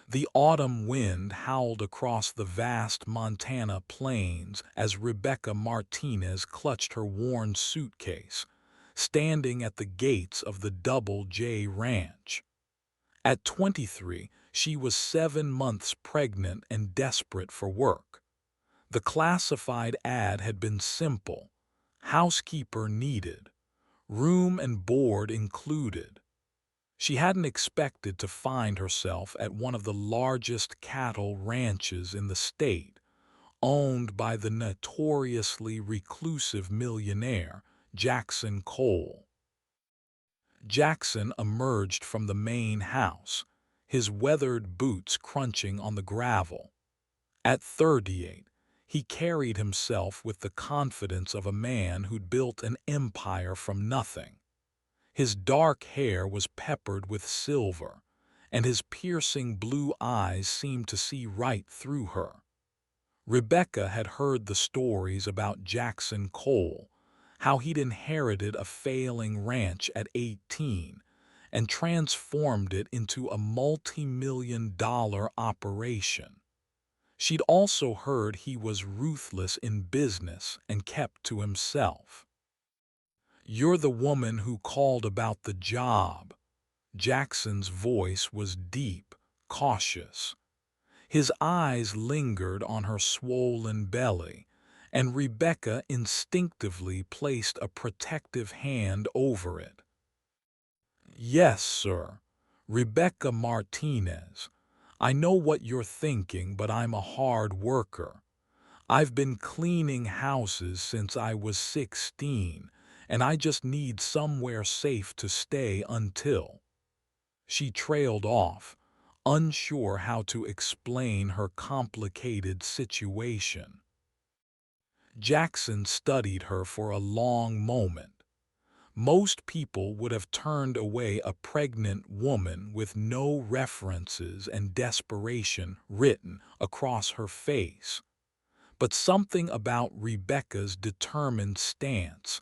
The autumn wind howled across the vast Montana plains as Rebecca Martinez clutched her worn suitcase, standing at the gates of the Double J Ranch. At 23, she was 7 months pregnant and desperate for work. The classified ad had been simple: housekeeper needed, room and board included. She hadn't expected to find herself at one of the largest cattle ranches in the state, owned by the notoriously reclusive millionaire Jackson Cole. Jackson emerged from the main house, his weathered boots crunching on the gravel. At 38, he carried himself with the confidence of a man who'd built an empire from nothing. His dark hair was peppered with silver, and his piercing blue eyes seemed to see right through her. Rebecca had heard the stories about Jackson Cole, how he'd inherited a failing ranch at 18 and transformed it into a multi-million-dollar operation. She'd also heard he was ruthless in business and kept to himself. "You're the woman who called about the job." Jackson's voice was deep, cautious. His eyes lingered on her swollen belly, and Rebecca instinctively placed a protective hand over it. "Yes, sir. Rebecca Martinez. I know what you're thinking, but I'm a hard worker. I've been cleaning houses since I was 16, and I just need somewhere safe to stay until—" She trailed off, unsure how to explain her complicated situation. Jackson studied her for a long moment. Most people would have turned away a pregnant woman with no references and desperation written across her face. But something about Rebecca's determined stance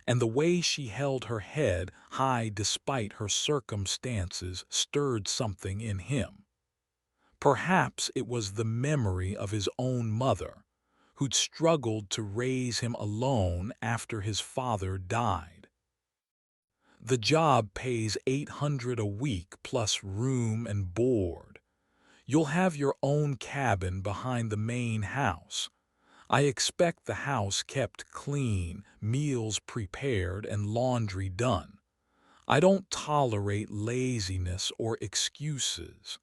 and the way she held her head high despite her circumstances stirred something in him. Perhaps it was the memory of his own mother, who'd struggled to raise him alone after his father died. "The job pays $800 a week plus room and board. You'll have your own cabin behind the main house. I expect the house kept clean, meals prepared, and laundry done. I don't tolerate laziness or excuses."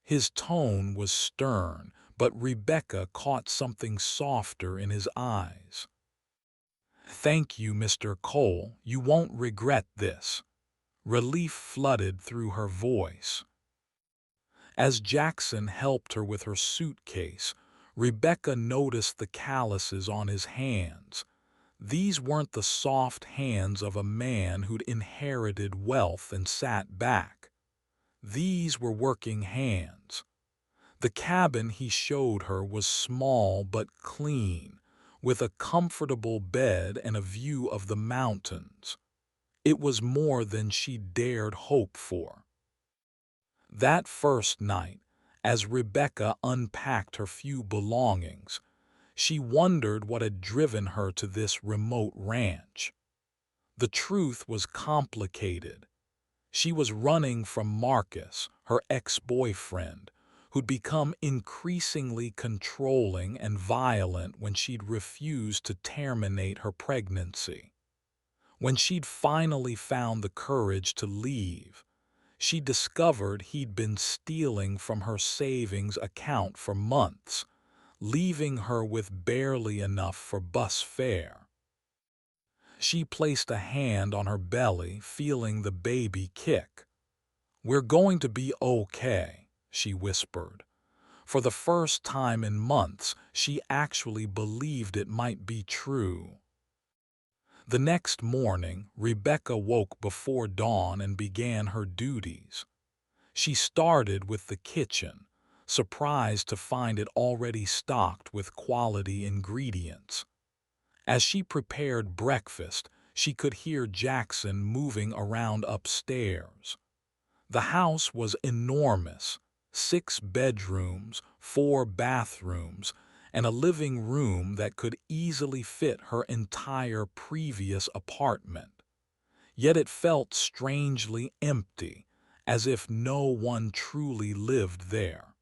His tone was stern, but Rebecca caught something softer in his eyes. "Thank you, Mr. Cole. You won't regret this." Relief flooded through her voice. As Jackson helped her with her suitcase, Rebecca noticed the calluses on his hands. These weren't the soft hands of a man who'd inherited wealth and sat back. These were working hands. The cabin he showed her was small but clean, with a comfortable bed and a view of the mountains. It was more than she dared hope for. That first night, as Rebecca unpacked her few belongings, she wondered what had driven her to this remote ranch. The truth was complicated. She was running from Marcus, her ex-boyfriend, who'd become increasingly controlling and violent when she'd refused to terminate her pregnancy. When she'd finally found the courage to leave, she discovered he'd been stealing from her savings account for months, leaving her with barely enough for bus fare. She placed a hand on her belly, feeling the baby kick. "We're going to be okay," she whispered. For the first time in months, she actually believed it might be true. The next morning, Rebecca woke before dawn and began her duties. She started with the kitchen, surprised to find it already stocked with quality ingredients. As she prepared breakfast, she could hear Jackson moving around upstairs. The house was enormous, 6 bedrooms, 4 bathrooms, and a living room that could easily fit her entire previous apartment. Yet it felt strangely empty, as if no one truly lived there.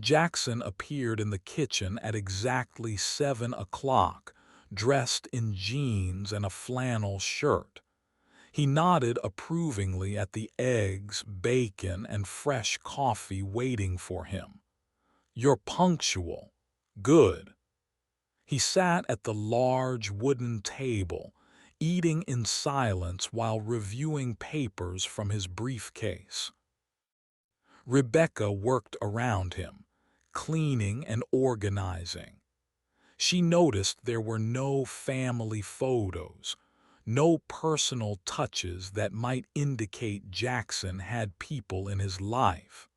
Jackson appeared in the kitchen at exactly 7 o'clock, dressed in jeans and a flannel shirt. He nodded approvingly at the eggs, bacon, and fresh coffee waiting for him. "You're punctual. Good." He sat at the large wooden table, eating in silence while reviewing papers from his briefcase. Rebecca worked around him, cleaning and organizing. She noticed there were no family photos, no personal touches that might indicate Jackson had people in his life.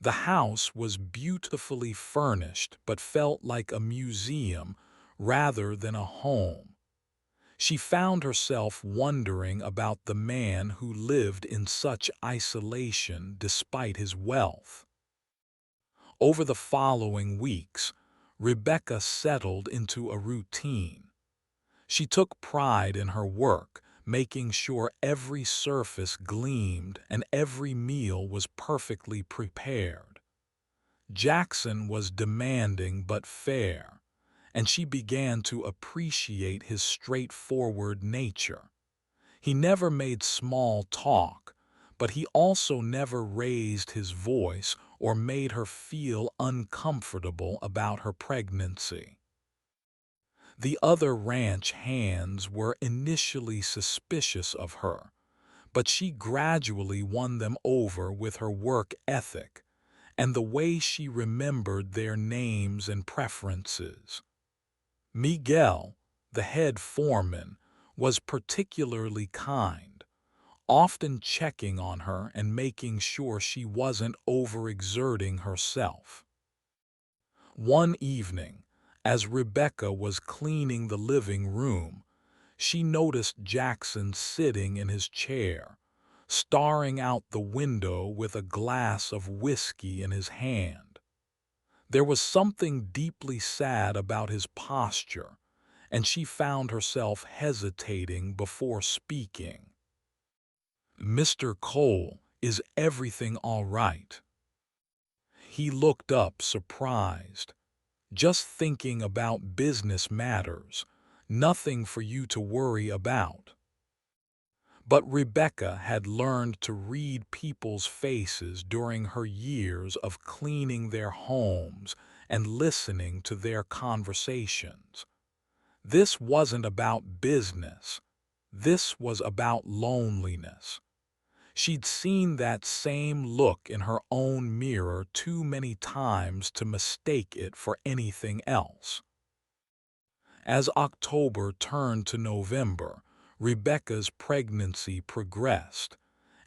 The house was beautifully furnished but felt like a museum rather than a home. She found herself wondering about the man who lived in such isolation despite his wealth. Over the following weeks, Rebecca settled into a routine. She took pride in her work, making sure every surface gleamed and every meal was perfectly prepared. Jackson was demanding but fair, and she began to appreciate his straightforward nature. He never made small talk, but he also never raised his voice or made her feel uncomfortable about her pregnancy. The other ranch hands were initially suspicious of her, but she gradually won them over with her work ethic and the way she remembered their names and preferences. Miguel, the head foreman, was particularly kind, often checking on her and making sure she wasn't overexerting herself. One evening, as Rebecca was cleaning the living room, she noticed Jackson sitting in his chair, staring out the window with a glass of whiskey in his hand. There was something deeply sad about his posture, and she found herself hesitating before speaking. "Mr. Cole, is everything all right?" He looked up, surprised. "Just thinking about business matters. Nothing for you to worry about." But Rebecca had learned to read people's faces during her years of cleaning their homes and listening to their conversations. This wasn't about business. This was about loneliness. She'd seen that same look in her own mirror too many times to mistake it for anything else. As October turned to November, Rebecca's pregnancy progressed,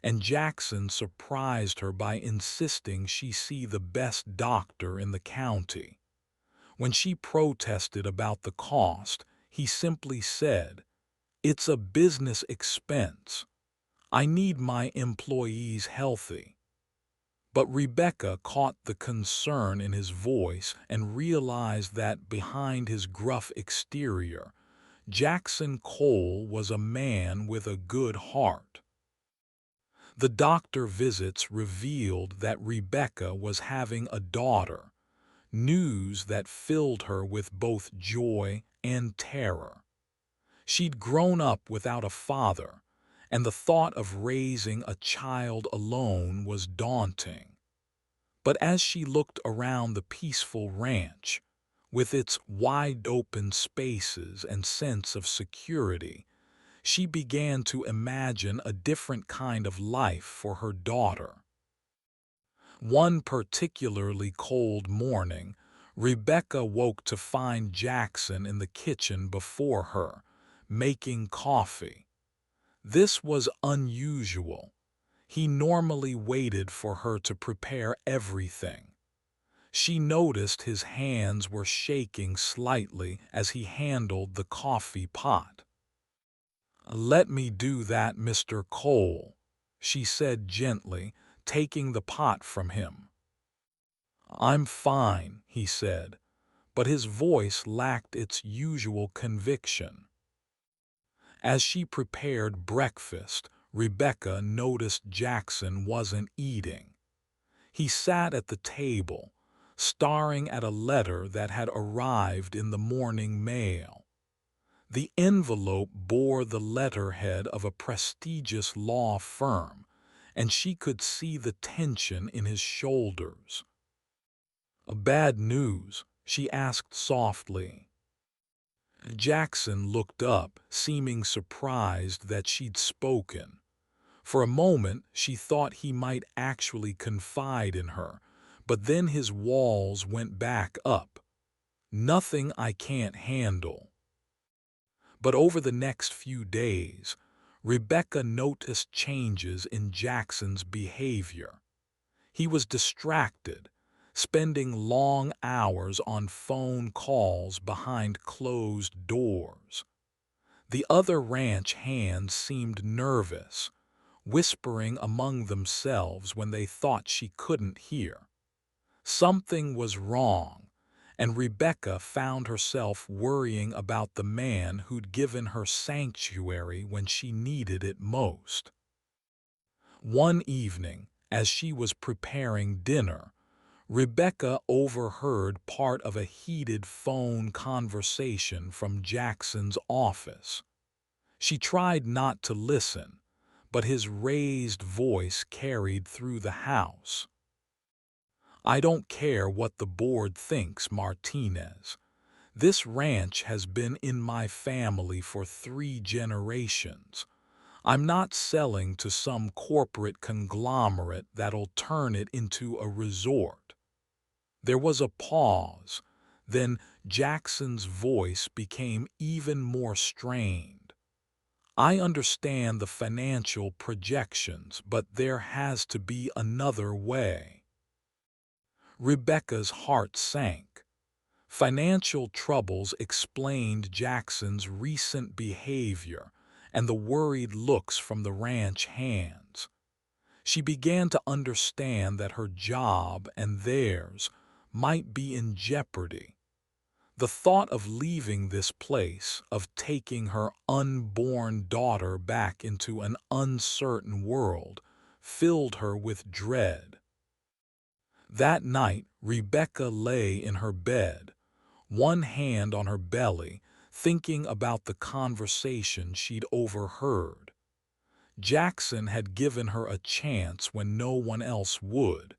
and Jackson surprised her by insisting she see the best doctor in the county. When she protested about the cost, he simply said, "It's a business expense. I need my employees healthy." But Rebecca caught the concern in his voice and realized that behind his gruff exterior, Jackson Cole was a man with a good heart. The doctor visits revealed that Rebecca was having a daughter, news that filled her with both joy and terror. She'd grown up without a father, and the thought of raising a child alone was daunting. But as she looked around the peaceful ranch, with its wide-open spaces and sense of security, she began to imagine a different kind of life for her daughter. One particularly cold morning, Rebecca woke to find Jackson in the kitchen before her, making coffee. This was unusual. He normally waited for her to prepare everything. She noticed his hands were shaking slightly as he handled the coffee pot. "Let me do that, Mr. Cole," she said gently, taking the pot from him. "I'm fine," he said, but his voice lacked its usual conviction. As she prepared breakfast, Rebecca noticed Jackson wasn't eating. He sat at the table, staring at a letter that had arrived in the morning mail. The envelope bore the letterhead of a prestigious law firm, and she could see the tension in his shoulders. "Bad news?" she asked softly. Jackson looked up, seeming surprised that she'd spoken. For a moment, she thought he might actually confide in her, but then his walls went back up. "Nothing I can't handle." But over the next few days, Rebecca noticed changes in Jackson's behavior. He was distracted, spending long hours on phone calls behind closed doors. The other ranch hands seemed nervous, whispering among themselves when they thought she couldn't hear. Something was wrong, and Rebecca found herself worrying about the man who'd given her sanctuary when she needed it most. One evening, as she was preparing dinner, Rebecca overheard part of a heated phone conversation from Jackson's office. She tried not to listen, but his raised voice carried through the house. "I don't care what the board thinks, Martinez. This ranch has been in my family for 3 generations. I'm not selling to some corporate conglomerate that'll turn it into a resort." There was a pause. Then Jackson's voice became even more strained. "I understand the financial projections, but there has to be another way." Rebecca's heart sank. Financial troubles explained Jackson's recent behavior and the worried looks from the ranch hands. She began to understand that her job and theirs might be in jeopardy. The thought of leaving this place, of taking her unborn daughter back into an uncertain world, filled her with dread. That night, Rebecca lay in her bed, one hand on her belly, thinking about the conversation she'd overheard. Jackson had given her a chance when no one else would,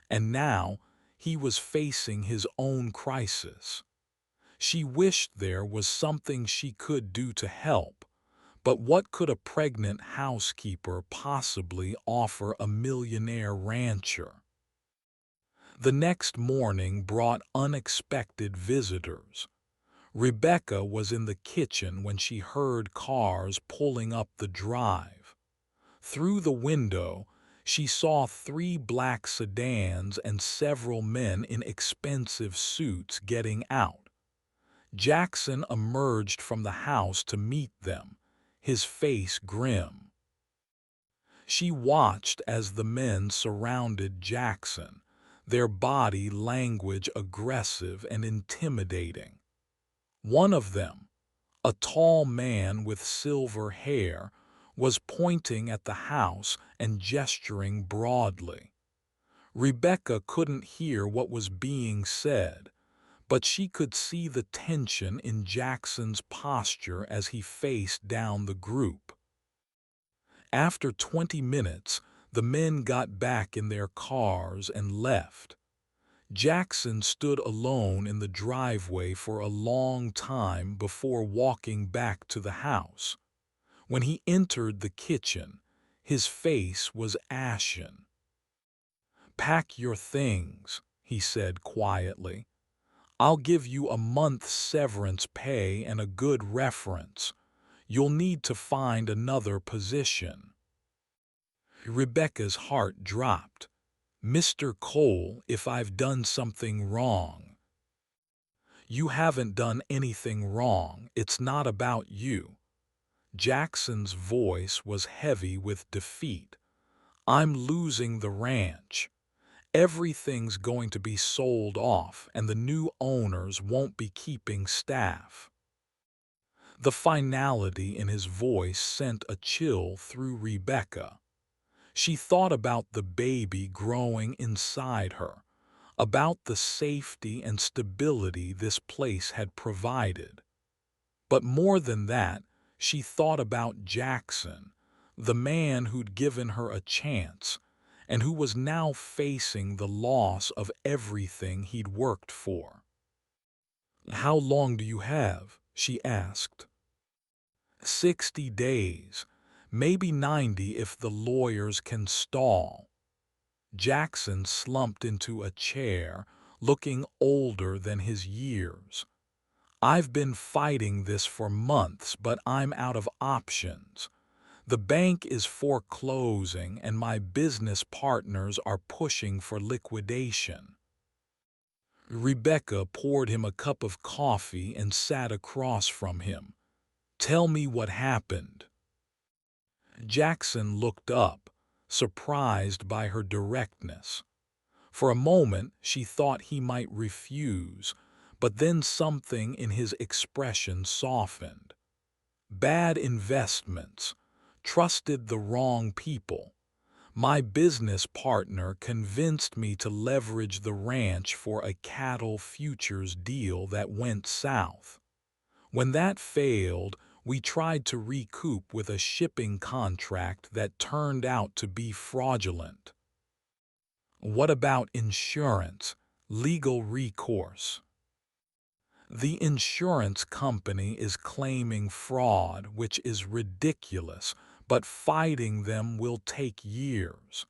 and now he was facing his own crisis. She wished there was something she could do to help, but what could a pregnant housekeeper possibly offer a millionaire rancher? The next morning brought unexpected visitors. Rebecca was in the kitchen when she heard cars pulling up the drive. Through the window, she saw 3 black sedans and several men in expensive suits getting out. Jackson emerged from the house to meet them, his face grim. She watched as the men surrounded Jackson, their body language aggressive and intimidating. One of them, a tall man with silver hair, was pointing at the house and gesturing broadly. Rebecca couldn't hear what was being said, but she could see the tension in Jackson's posture as he faced down the group. After 20 minutes, the men got back in their cars and left. Jackson stood alone in the driveway for a long time before walking back to the house. When he entered the kitchen, his face was ashen. "Pack your things," he said quietly. "I'll give you a month's severance pay and a good reference. You'll need to find another position." Rebecca's heart dropped. "Mr. Cole, if I've done something wrong." "You haven't done anything wrong. It's not about you." Jackson's voice was heavy with defeat. I'm losing the ranch. Everything's going to be sold off, and the new owners won't be keeping staff." The finality in his voice sent a chill through Rebecca. She thought about the baby growing inside her, about the safety and stability this place had provided. But more than that, she thought about Jackson, the man who'd given her a chance, and who was now facing the loss of everything he'd worked for. "How long do you have?" she asked. 60 days, maybe 90 if the lawyers can stall." Jackson slumped into a chair, looking older than his years. "I've been fighting this for months, but I'm out of options. The bank is foreclosing and my business partners are pushing for liquidation." Rebecca poured him a cup of coffee and sat across from him. "Tell me what happened." Jackson looked up, surprised by her directness. For a moment she thought he might refuse, but then something in his expression softened. "Bad investments. Trusted the wrong people. My business partner convinced me to leverage the ranch for a cattle futures deal that went south. When that failed, we tried to recoup with a shipping contract that turned out to be fraudulent." "What about insurance, legal recourse?" "The insurance company is claiming fraud, which is ridiculous, but fighting them will take years.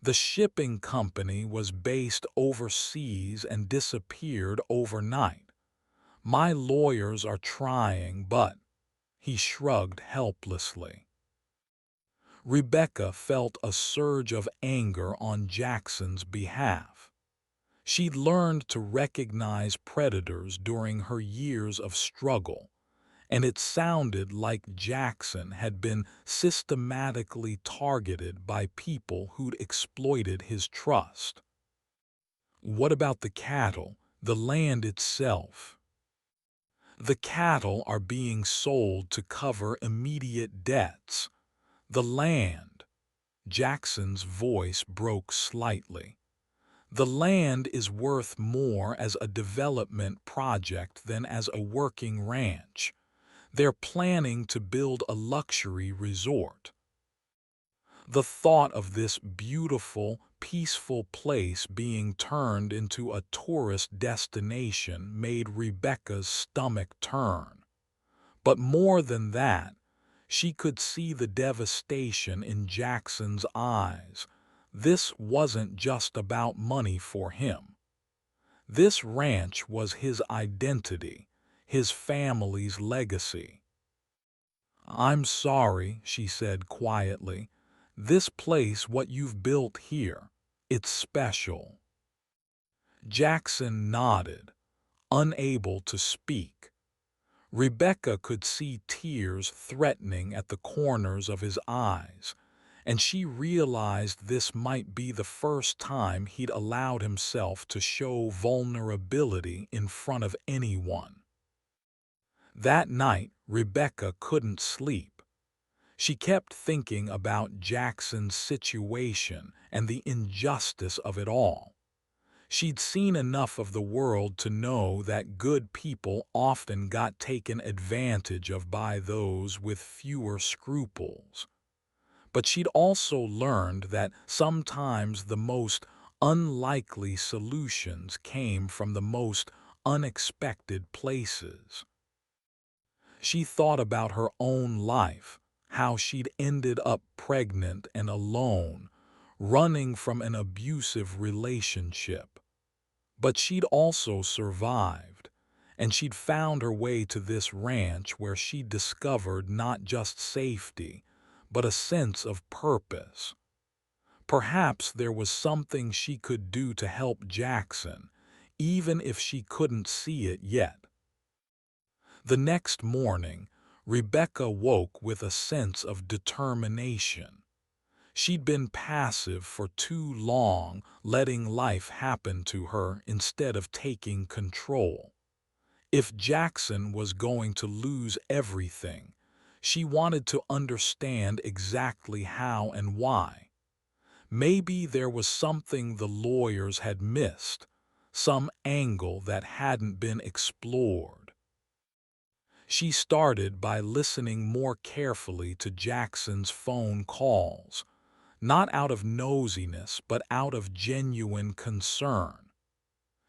The shipping company was based overseas and disappeared overnight. My lawyers are trying, but—" He shrugged helplessly. Rebecca felt a surge of anger on Jackson's behalf. She'd learned to recognize predators during her years of struggle, and it sounded like Jackson had been systematically targeted by people who'd exploited his trust. "What about the cattle, the land itself?" "The cattle are being sold to cover immediate debts. The land—" Jackson's voice broke slightly. "The land is worth more as a development project than as a working ranch. They're planning to build a luxury resort." The thought of this beautiful, peaceful place being turned into a tourist destination made Rebecca's stomach turn. But more than that, she could see the devastation in Jackson's eyes. This wasn't just about money for him. This ranch was his identity, his family's legacy. "I'm sorry," she said quietly. "This place, what you've built here, it's special." Jackson nodded, unable to speak. Rebecca could see tears threatening at the corners of his eyes, and she realized this might be the first time he'd allowed himself to show vulnerability in front of anyone. That night, Rebecca couldn't sleep. She kept thinking about Jackson's situation and the injustice of it all. She'd seen enough of the world to know that good people often got taken advantage of by those with fewer scruples. But she'd also learned that sometimes the most unlikely solutions came from the most unexpected places. She thought about her own life, how she'd ended up pregnant and alone, running from an abusive relationship. But she'd also survived, and she'd found her way to this ranch where she'd discovered not just safety, but a sense of purpose. Perhaps there was something she could do to help Jackson, even if she couldn't see it yet. The next morning, Rebecca woke with a sense of determination. She'd been passive for too long, letting life happen to her instead of taking control. If Jackson was going to lose everything, she wanted to understand exactly how and why. Maybe there was something the lawyers had missed, some angle that hadn't been explored. She started by listening more carefully to Jackson's phone calls, not out of nosiness but out of genuine concern.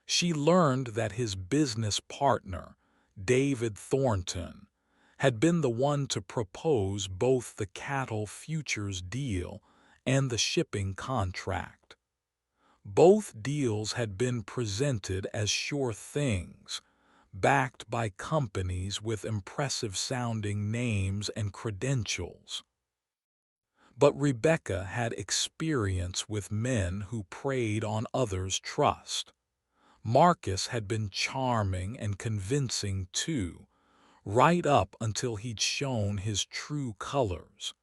She learned that his business partner, David Thornton, had been the one to propose both the cattle futures deal and the shipping contract. Both deals had been presented as sure things, backed by companies with impressive-sounding names and credentials. But Rebecca had experience with men who preyed on others' trust. Marcus had been charming and convincing too, right up until he'd shown his true colors.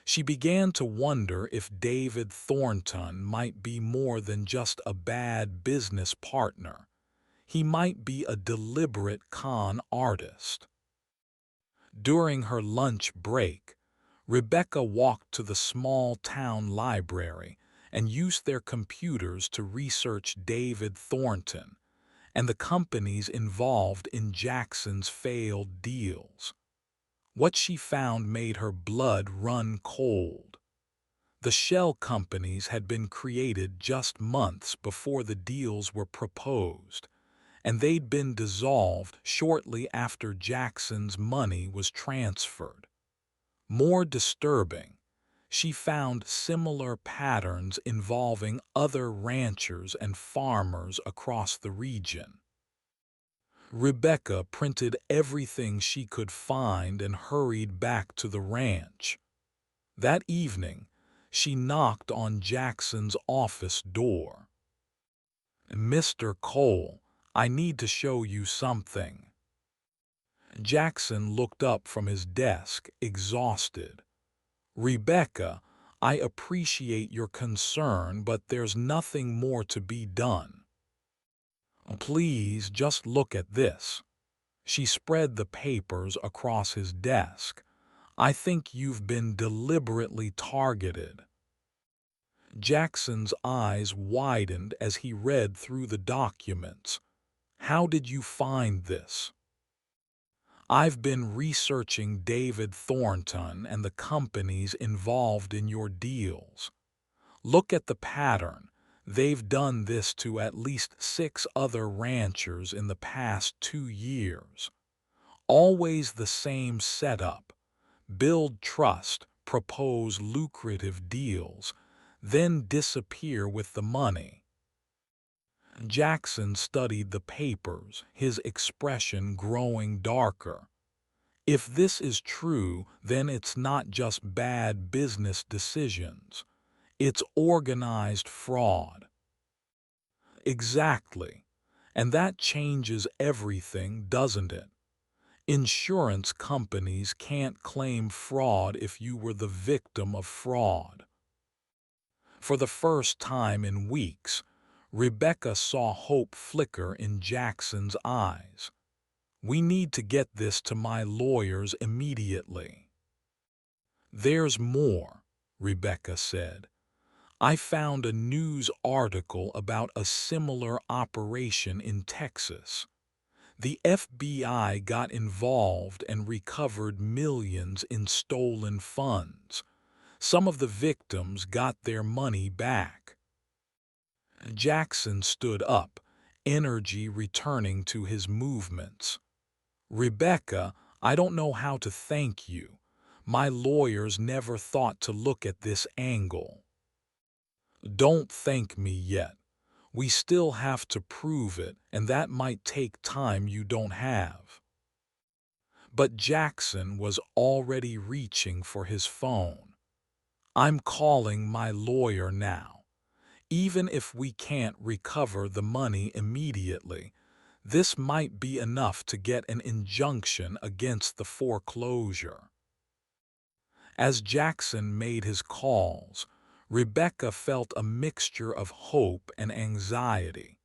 She began to wonder if David Thornton might be more than just a bad business partner. He might be a deliberate con artist. During her lunch break, Rebecca walked to the small town library and used their computers to research David Thornton and the companies involved in Jackson's failed deals. What she found made her blood run cold. The shell companies had been created just months before the deals were proposed, and they'd been dissolved shortly after Jackson's money was transferred. More disturbing, she found similar patterns involving other ranchers and farmers across the region. Rebecca printed everything she could find and hurried back to the ranch. That evening, she knocked on Jackson's office door. "Mr. Cole, I need to show you something." Jackson looked up from his desk, exhausted. "Rebecca, I appreciate your concern, but there's nothing more to be done. Please just look at this." She spread the papers across his desk. "I think you've been deliberately targeted." Jackson's eyes widened as he read through the documents. "How did you find this?" "I've been researching David Thornton and the companies involved in your deals. Look at the pattern. They've done this to at least 6 other ranchers in the past 2 years. Always the same setup. Build trust, propose lucrative deals, then disappear with the money." Jackson studied the papers, his expression growing darker. If this is true, then it's not just bad business decisions. It's organized fraud. Exactly. And that changes everything, doesn't it? Insurance companies can't claim fraud if you were the victim of fraud. For the first time in weeks, Rebecca saw hope flicker in Jackson's eyes. "We need to get this to my lawyers immediately." "There's more," Rebecca said. "I found a news article about a similar operation in Texas. The FBI got involved and recovered millions in stolen funds. Some of the victims got their money back." Jackson stood up, energy returning to his movements. "Rebecca, I don't know how to thank you. My lawyers never thought to look at this angle." "Don't thank me yet. We still have to prove it, and that might take time you don't have." But Jackson was already reaching for his phone. "I'm calling my lawyer now. Even if we can't recover the money immediately, this might be enough to get an injunction against the foreclosure." As Jackson made his calls, Rebecca felt a mixture of hope and anxiety.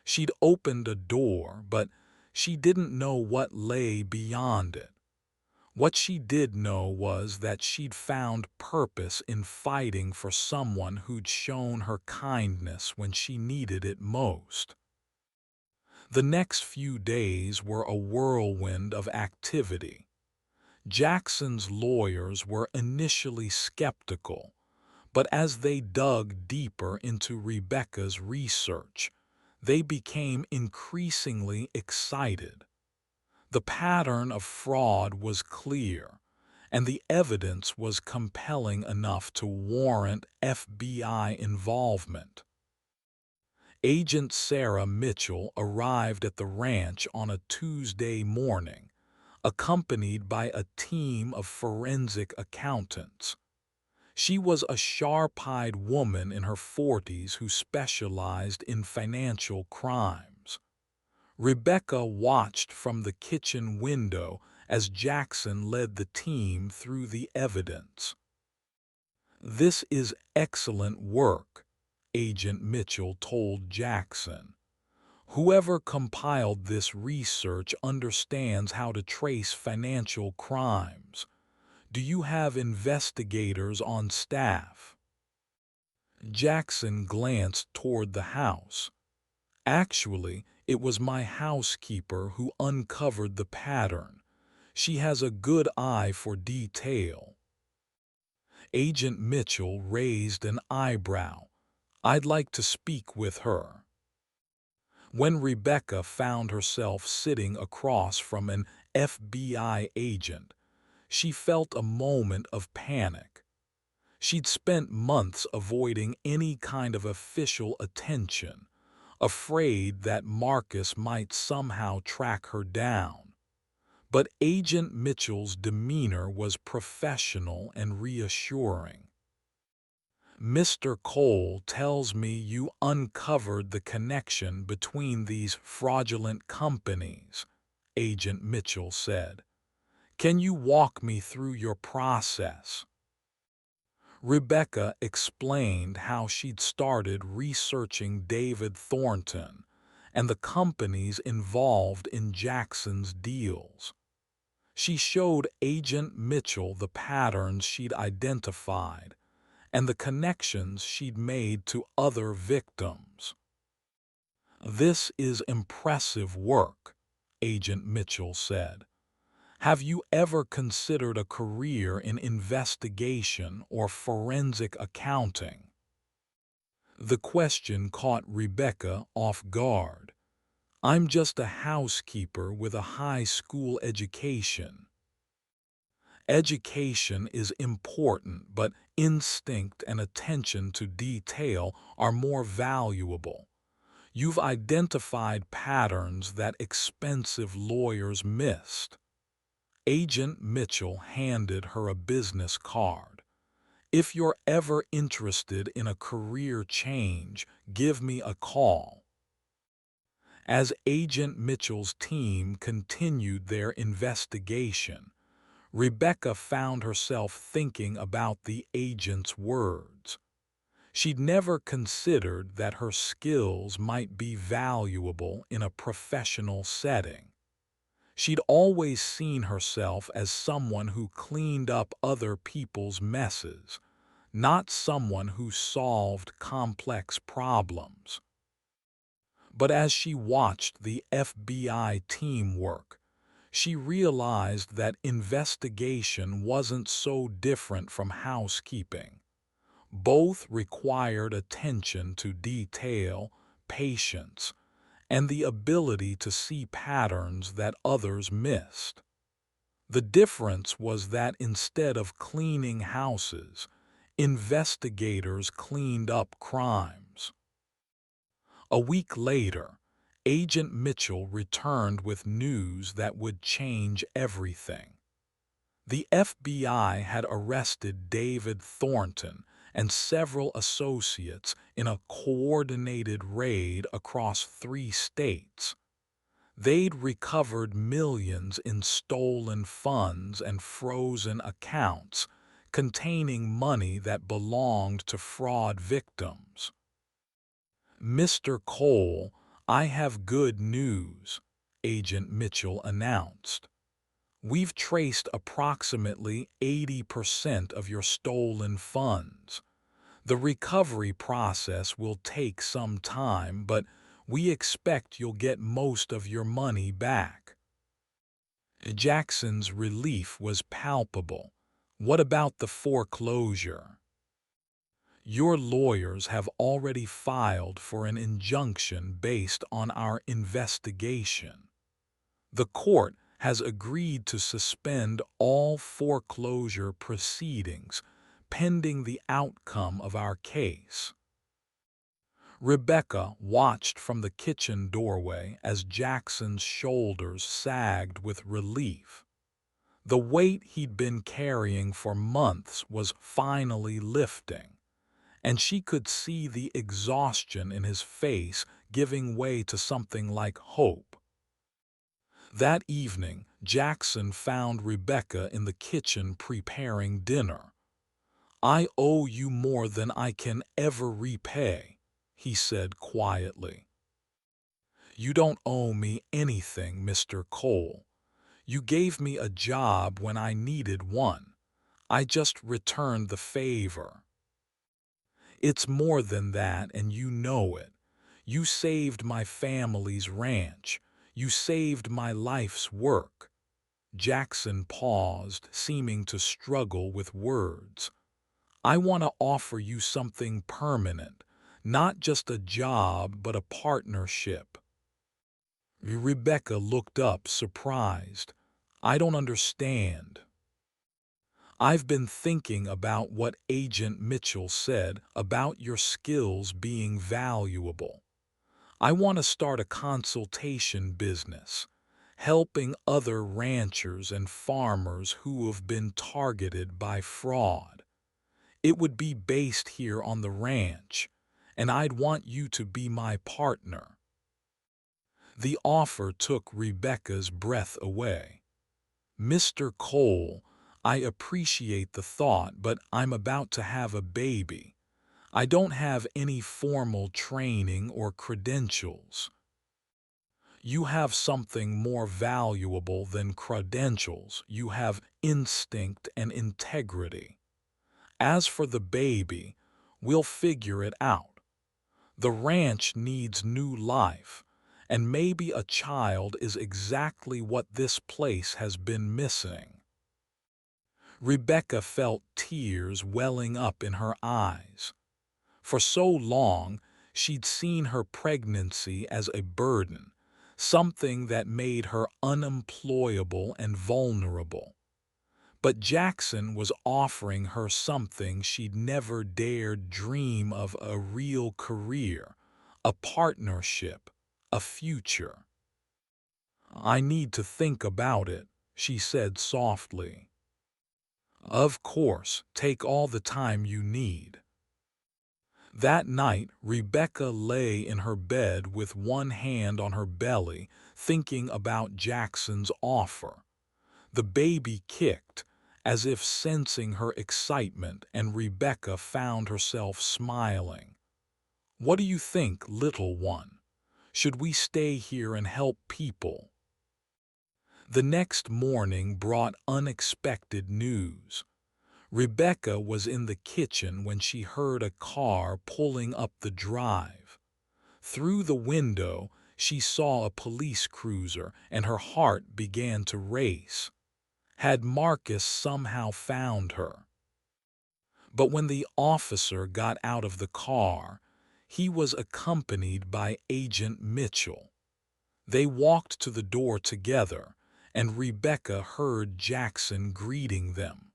She'd opened a door, but she didn't know what lay beyond it. What she did know was that she'd found purpose in fighting for someone who'd shown her kindness when she needed it most. The next few days were a whirlwind of activity. Jackson's lawyers were initially skeptical, but as they dug deeper into Rebecca's research, they became increasingly excited. The pattern of fraud was clear, and the evidence was compelling enough to warrant FBI involvement. Agent Sarah Mitchell arrived at the ranch on a Tuesday morning, accompanied by a team of forensic accountants. She was a sharp-eyed woman in her 40s who specialized in financial crimes. Rebecca watched from the kitchen window as Jackson led the team through the evidence. "This is excellent work," Agent Mitchell told Jackson. "Whoever compiled this research understands how to trace financial crimes. Do you have investigators on staff?" Jackson glanced toward the house. "Actually, it was my housekeeper who uncovered the pattern. She has a good eye for detail." Agent Mitchell raised an eyebrow. "I'd like to speak with her." When Rebecca found herself sitting across from an FBI agent, she felt a moment of panic. She'd spent months avoiding any kind of official attention, afraid that Marcus might somehow track her down. But Agent Mitchell's demeanor was professional and reassuring. "Mr. Cole tells me you uncovered the connection between these fraudulent companies," Agent Mitchell said. "Can you walk me through your process?" Rebecca explained how she'd started researching David Thornton and the companies involved in Jackson's deals. She showed Agent Mitchell the patterns she'd identified and the connections she'd made to other victims. "This is impressive work," Agent Mitchell said. "Have you ever considered a career in investigation or forensic accounting?" The question caught Rebecca off guard. "I'm just a housekeeper with a high school education." Education is important, but instinct and attention to detail are more valuable. You've identified patterns that expensive lawyers missed. Agent Mitchell handed her a business card. "If you're ever interested in a career change, give me a call." As Agent Mitchell's team continued their investigation, Rebecca found herself thinking about the agent's words. She'd never considered that her skills might be valuable in a professional setting. She'd always seen herself as someone who cleaned up other people's messes, not someone who solved complex problems. But as she watched the FBI team work, she realized that investigation wasn't so different from housekeeping. Both required attention to detail, patience, and the ability to see patterns that others missed. The difference was that instead of cleaning houses, investigators cleaned up crimes. A week later, Agent Mitchell returned with news that would change everything. The FBI had arrested David Thornton and several associates in a coordinated raid across 3 states. They'd recovered millions in stolen funds and frozen accounts, containing money that belonged to fraud victims. "Mr. Cole, I have good news," Agent Mitchell announced. "We've traced approximately 80% of your stolen funds. The recovery process will take some time, but we expect you'll get most of your money back." Jackson's relief was palpable. "What about the foreclosure?" "Your lawyers have already filed for an injunction based on our investigation. The court has agreed to suspend all foreclosure proceedings pending the outcome of our case." Rebecca watched from the kitchen doorway as Jackson's shoulders sagged with relief. The weight he'd been carrying for months was finally lifting, and she could see the exhaustion in his face giving way to something like hope. That evening, Jackson found Rebecca in the kitchen preparing dinner. "I owe you more than I can ever repay," he said quietly. "You don't owe me anything, Mr. Cole. You gave me a job when I needed one. I just returned the favor." "It's more than that, and you know it. You saved my family's ranch. You saved my life's work." Jackson paused, seeming to struggle with words. "I want to offer you something permanent, not just a job, but a partnership." Rebecca looked up, surprised. "I don't understand." "I've been thinking about what Agent Mitchell said about your skills being valuable. I want to start a consultation business, helping other ranchers and farmers who have been targeted by fraud. It would be based here on the ranch, and I'd want you to be my partner." The offer took Rebecca's breath away. "Mr. Cole, I appreciate the thought, but I'm about to have a baby. I don't have any formal training or credentials." "You have something more valuable than credentials. You have instinct and integrity. As for the baby, we'll figure it out. The ranch needs new life, and maybe a child is exactly what this place has been missing." Rebecca felt tears welling up in her eyes. For so long, she'd seen her pregnancy as a burden, something that made her unemployable and vulnerable. But Jackson was offering her something she'd never dared dream of: a real career, a partnership, a future. "I need to think about it," she said softly. "Of course, take all the time you need." That night, Rebecca lay in her bed with one hand on her belly, thinking about Jackson's offer. The baby kicked, as if sensing her excitement, and Rebecca found herself smiling. "What do you think, little one? Should we stay here and help people?" The next morning brought unexpected news. Rebecca was in the kitchen when she heard a car pulling up the drive. Through the window, she saw a police cruiser, and her heart began to race. Had Marcus somehow found her? But when the officer got out of the car, he was accompanied by Agent Mitchell. They walked to the door together, and Rebecca heard Jackson greeting them.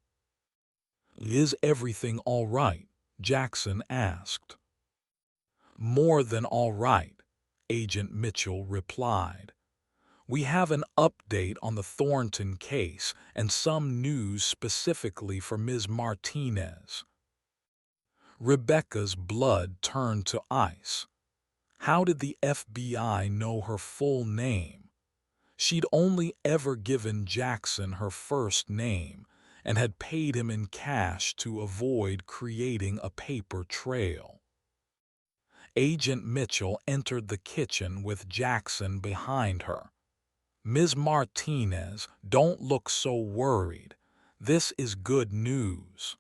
"Is everything all right?" Jackson asked. "More than all right," Agent Mitchell replied. "We have an update on the Thornton case and some news specifically for Ms. Martinez." Rebecca's blood turned to ice. How did the FBI know her full name? She'd only ever given Jackson her first name, and had paid him in cash to avoid creating a paper trail. Agent Mitchell entered the kitchen with Jackson behind her. "Ms. Martinez, don't look so worried. This is good news."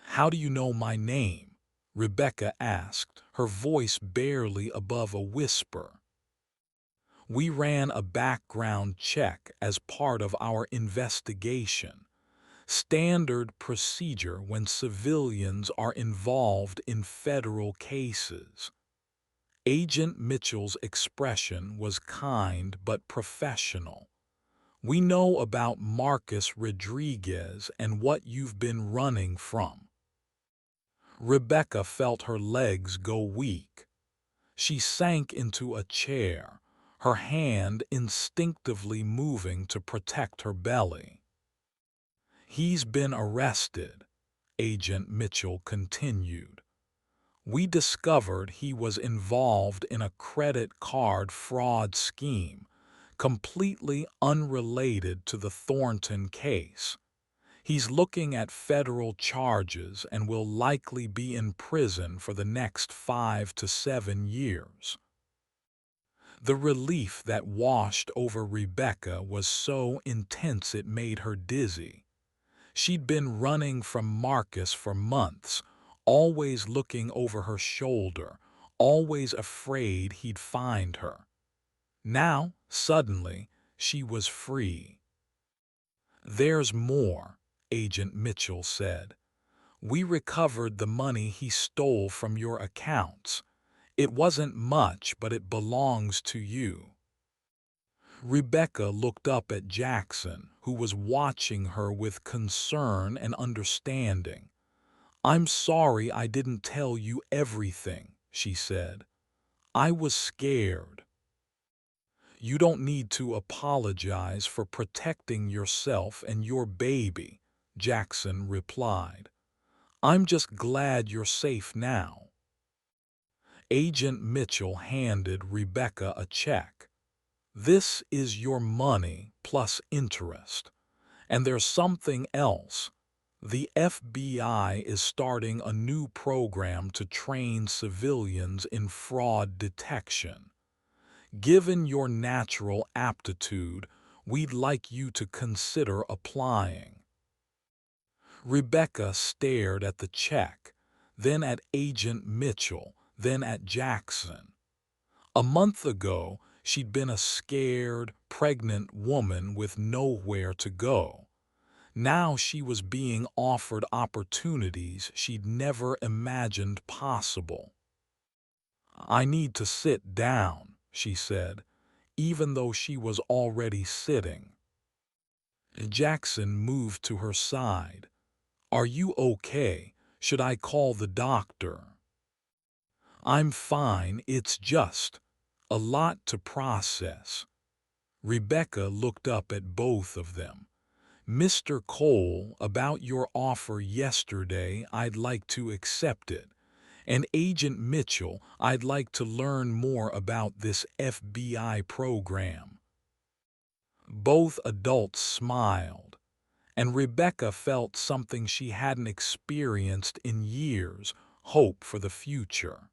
"How do you know my name?" Rebecca asked, her voice barely above a whisper. "We ran a background check as part of our investigation. Standard procedure when civilians are involved in federal cases." Agent Mitchell's expression was kind but professional. "We know about Marcus Rodriguez and what you've been running from." Rebecca felt her legs go weak. She sank into a chair, her hand instinctively moving to protect her belly. "He's been arrested," Agent Mitchell continued. "We discovered he was involved in a credit card fraud scheme, completely unrelated to the Thornton case. He's looking at federal charges and will likely be in prison for the next 5 to 7 years." The relief that washed over Rebecca was so intense it made her dizzy. She'd been running from Marcus for months, always looking over her shoulder, always afraid he'd find her. Now, suddenly, she was free. "There's more," Agent Mitchell said. "We recovered the money he stole from your accounts. It wasn't much, but it belongs to you." Rebecca looked up at Jackson, who was watching her with concern and understanding. "I'm sorry I didn't tell you everything," she said. "I was scared." "You don't need to apologize for protecting yourself and your baby," Jackson replied. "I'm just glad you're safe now." Agent Mitchell handed Rebecca a check. "This is your money plus interest. And there's something else. The FBI is starting a new program to train civilians in fraud detection. Given your natural aptitude, we'd like you to consider applying." Rebecca stared at the check, then at Agent Mitchell, then at Jackson. A month ago, she'd been a scared, pregnant woman with nowhere to go. Now she was being offered opportunities she'd never imagined possible. "I need to sit down," she said, even though she was already sitting. Jackson moved to her side. "Are you okay? Should I call the doctor?" "I'm fine, it's just a lot to process." Rebecca looked up at both of them. "Mr. Cole, about your offer yesterday, I'd like to accept it. And Agent Mitchell, I'd like to learn more about this FBI program." Both adults smiled, and Rebecca felt something she hadn't experienced in years, hope for the future.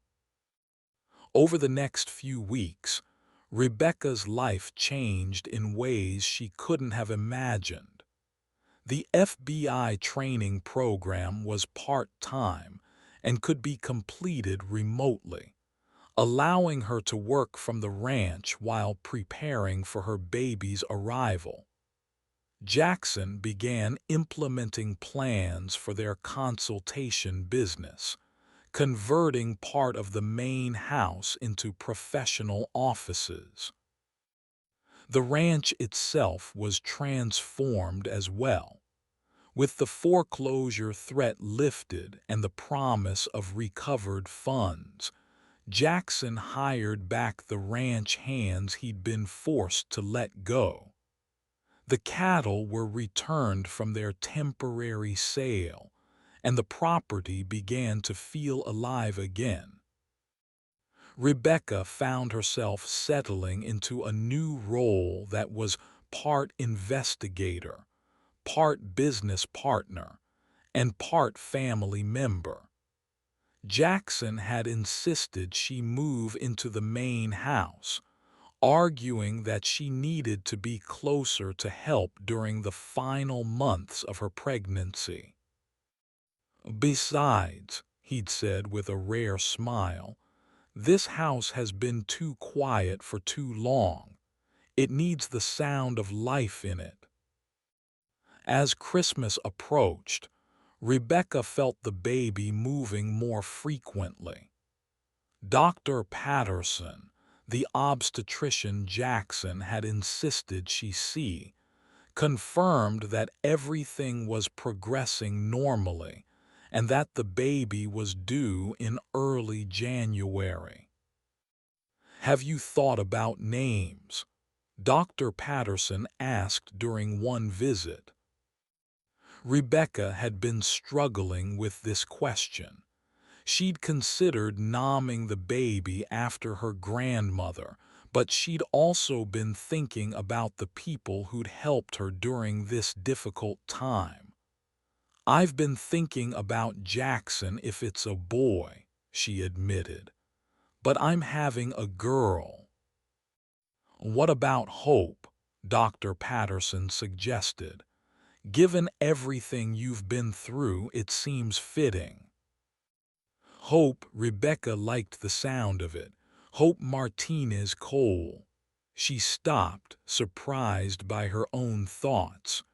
Over the next few weeks, Rebecca's life changed in ways she couldn't have imagined. The FBI training program was part-time and could be completed remotely, allowing her to work from the ranch while preparing for her baby's arrival. Jackson began implementing plans for their consultation business, converting part of the main house into professional offices. The ranch itself was transformed as well. With the foreclosure threat lifted and the promise of recovered funds, Jackson hired back the ranch hands he'd been forced to let go. The cattle were returned from their temporary sale, and the property began to feel alive again. Rebecca found herself settling into a new role that was part investigator, part business partner, and part family member. Jackson had insisted she move into the main house, arguing that she needed to be closer to help during the final months of her pregnancy. Besides, he'd said with a rare smile, this house has been too quiet for too long. It needs the sound of life in it. As Christmas approached, Rebecca felt the baby moving more frequently. Dr. Patterson, the obstetrician Jackson had insisted she see, confirmed that everything was progressing normally and that the baby was due in early January. "Have you thought about names?" Dr. Patterson asked during one visit. Rebecca had been struggling with this question. She'd considered naming the baby after her grandmother, but she'd also been thinking about the people who'd helped her during this difficult time. "I've been thinking about Jackson if it's a boy," she admitted, "but I'm having a girl." "What about Hope?" Dr. Patterson suggested. "Given everything you've been through, it seems fitting." Hope, Rebecca liked the sound of it. Hope Martinez Cole. She stopped, surprised by her own thoughts.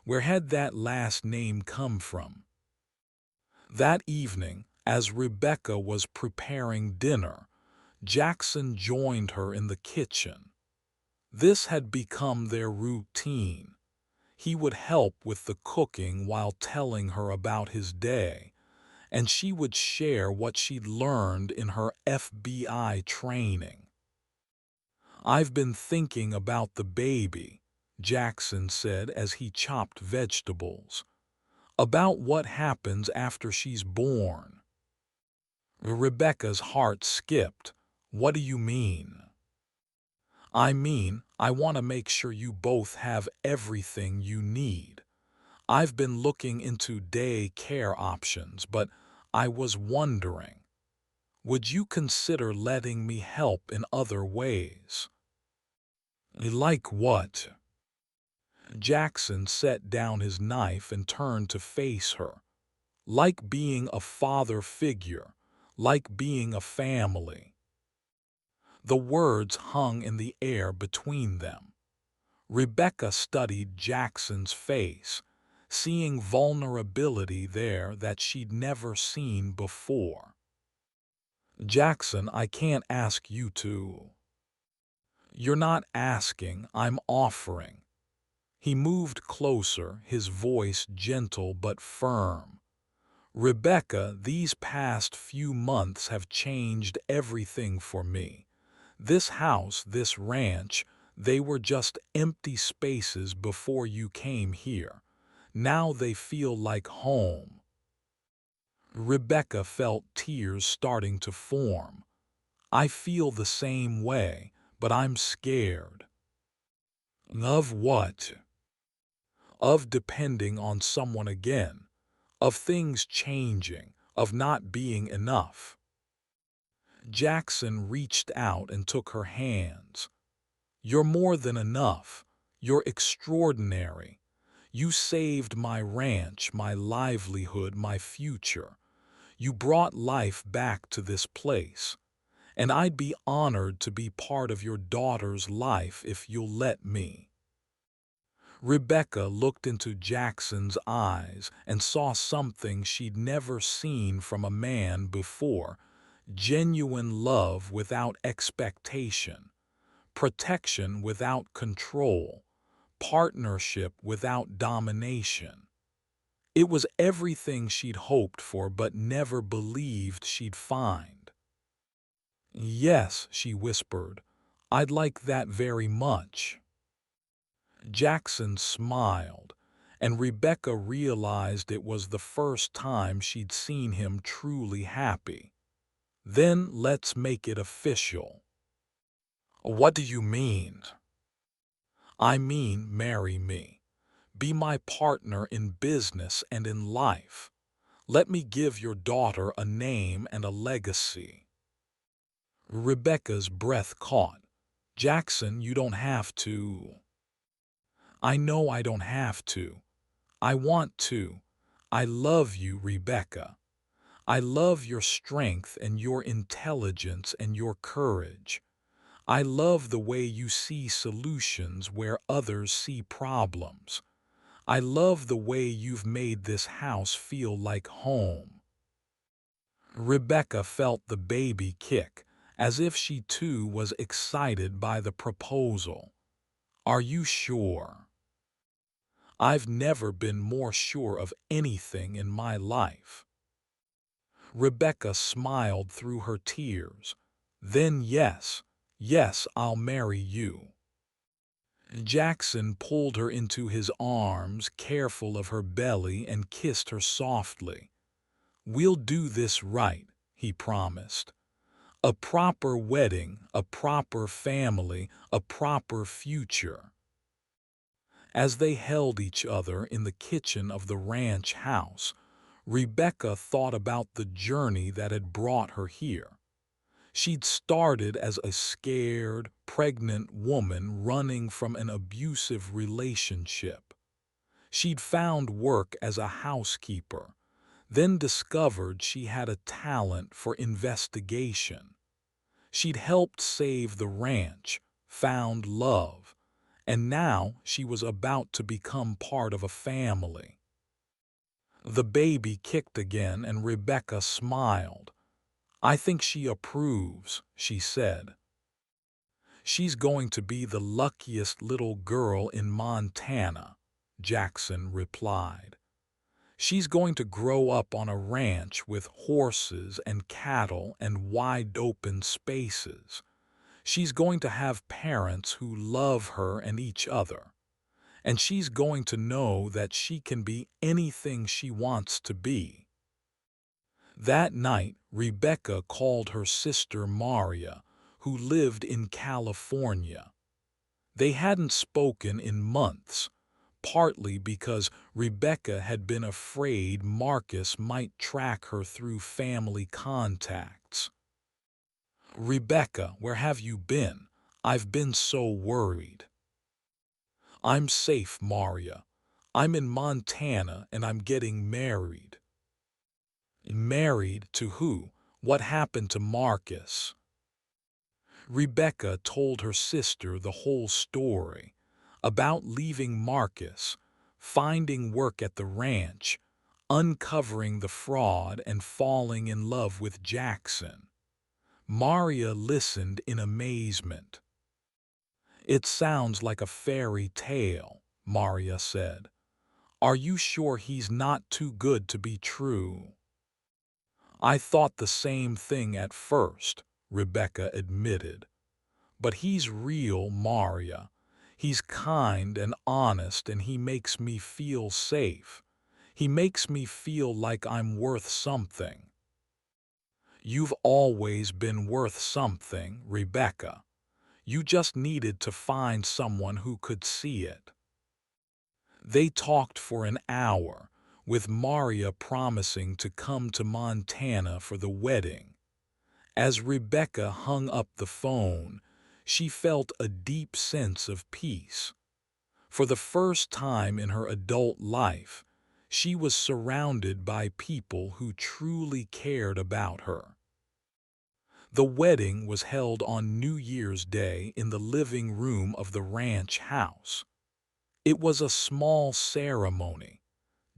Where had that last name come from? That evening, as Rebecca was preparing dinner, Jackson joined her in the kitchen. This had become their routine. He would help with the cooking while telling her about his day, and she would share what she'd learned in her FBI training. "I've been thinking about the baby," Jackson said as he chopped vegetables. "About what happens after she's born." Rebecca's heart skipped. "What do you mean?" "I mean, I want to make sure you both have everything you need. I've been looking into day care options, but I was wondering, would you consider letting me help in other ways?" "Like what?" Jackson set down his knife and turned to face her. "Like being a father figure, like being a family." The words hung in the air between them. Rebecca studied Jackson's face, seeing vulnerability there that she'd never seen before. "Jackson, I can't ask you to." "You're not asking, I'm offering." He moved closer, his voice gentle but firm. "Rebecca, these past few months have changed everything for me. This house, this ranch, they were just empty spaces before you came here. Now they feel like home." Rebecca felt tears starting to form. "I feel the same way, but I'm scared." "Of what?" "Of depending on someone again, of things changing, of not being enough." Jackson reached out and took her hands. "You're more than enough. You're extraordinary. You saved my ranch, my livelihood, my future. You brought life back to this place. And I'd be honored to be part of your daughter's life if you'll let me." Rebecca looked into Jackson's eyes and saw something she'd never seen from a man before: genuine love without expectation, protection without control, partnership without domination. It was everything she'd hoped for but never believed she'd find. "Yes," she whispered, "I'd like that very much." Jackson smiled, and Rebecca realized it was the first time she'd seen him truly happy. "Then let's make it official." "What do you mean?" "I mean marry me. Be my partner in business and in life. Let me give your daughter a name and a legacy." Rebecca's breath caught. "Jackson, you don't have to." "I know I don't have to. I want to. I love you, Rebecca. I love your strength and your intelligence and your courage. I love the way you see solutions where others see problems. I love the way you've made this house feel like home." Rebecca felt the baby kick, as if she too was excited by the proposal. "Are you sure?" "I've never been more sure of anything in my life." Rebecca smiled through her tears. "Then yes, yes, I'll marry you." Jackson pulled her into his arms, careful of her belly, and kissed her softly. "We'll do this right," he promised. "A proper wedding, a proper family, a proper future." As they held each other in the kitchen of the ranch house, Rebecca thought about the journey that had brought her here. She'd started as a scared, pregnant woman running from an abusive relationship. She'd found work as a housekeeper, then discovered she had a talent for investigation. She'd helped save the ranch, found love, and now she was about to become part of a family. The baby kicked again and Rebecca smiled. "I think she approves," she said. "She's going to be the luckiest little girl in Montana," Jackson replied. "She's going to grow up on a ranch with horses and cattle and wide-open spaces. She's going to have parents who love her and each other. And she's going to know that she can be anything she wants to be." That night, Rebecca called her sister Maria, who lived in California. They hadn't spoken in months, partly because Rebecca had been afraid Marcus might track her through family contacts. "Rebecca, where have you been? I've been so worried." "I'm safe, Maria. I'm in Montana and I'm getting married." "Married to who? What happened to Marcus?" Rebecca told her sister the whole story about leaving Marcus, finding work at the ranch, uncovering the fraud, and falling in love with Jackson. Maria listened in amazement. "It sounds like a fairy tale," Maria said. "Are you sure he's not too good to be true?" "I thought the same thing at first," Rebecca admitted. "But he's real, Maria. He's kind and honest and he makes me feel safe. He makes me feel like I'm worth something." "You've always been worth something, Rebecca. You just needed to find someone who could see it." They talked for an hour, with Maria promising to come to Montana for the wedding. As Rebecca hung up the phone, she felt a deep sense of peace. For the first time in her adult life, she was surrounded by people who truly cared about her. The wedding was held on New Year's Day in the living room of the ranch house. It was a small ceremony,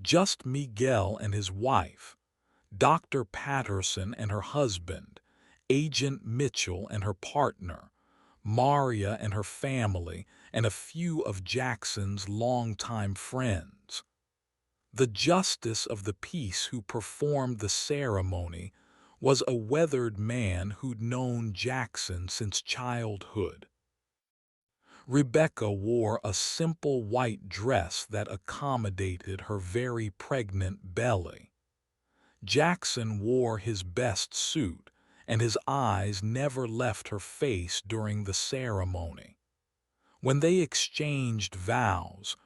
just Miguel and his wife, Dr. Patterson and her husband, Agent Mitchell and her partner, Maria and her family, and a few of Jackson's longtime friends. The justice of the peace who performed the ceremony was a weathered man who'd known Jackson since childhood. Rebecca wore a simple white dress that accommodated her very pregnant belly. Jackson wore his best suit, and his eyes never left her face during the ceremony. When they exchanged vows,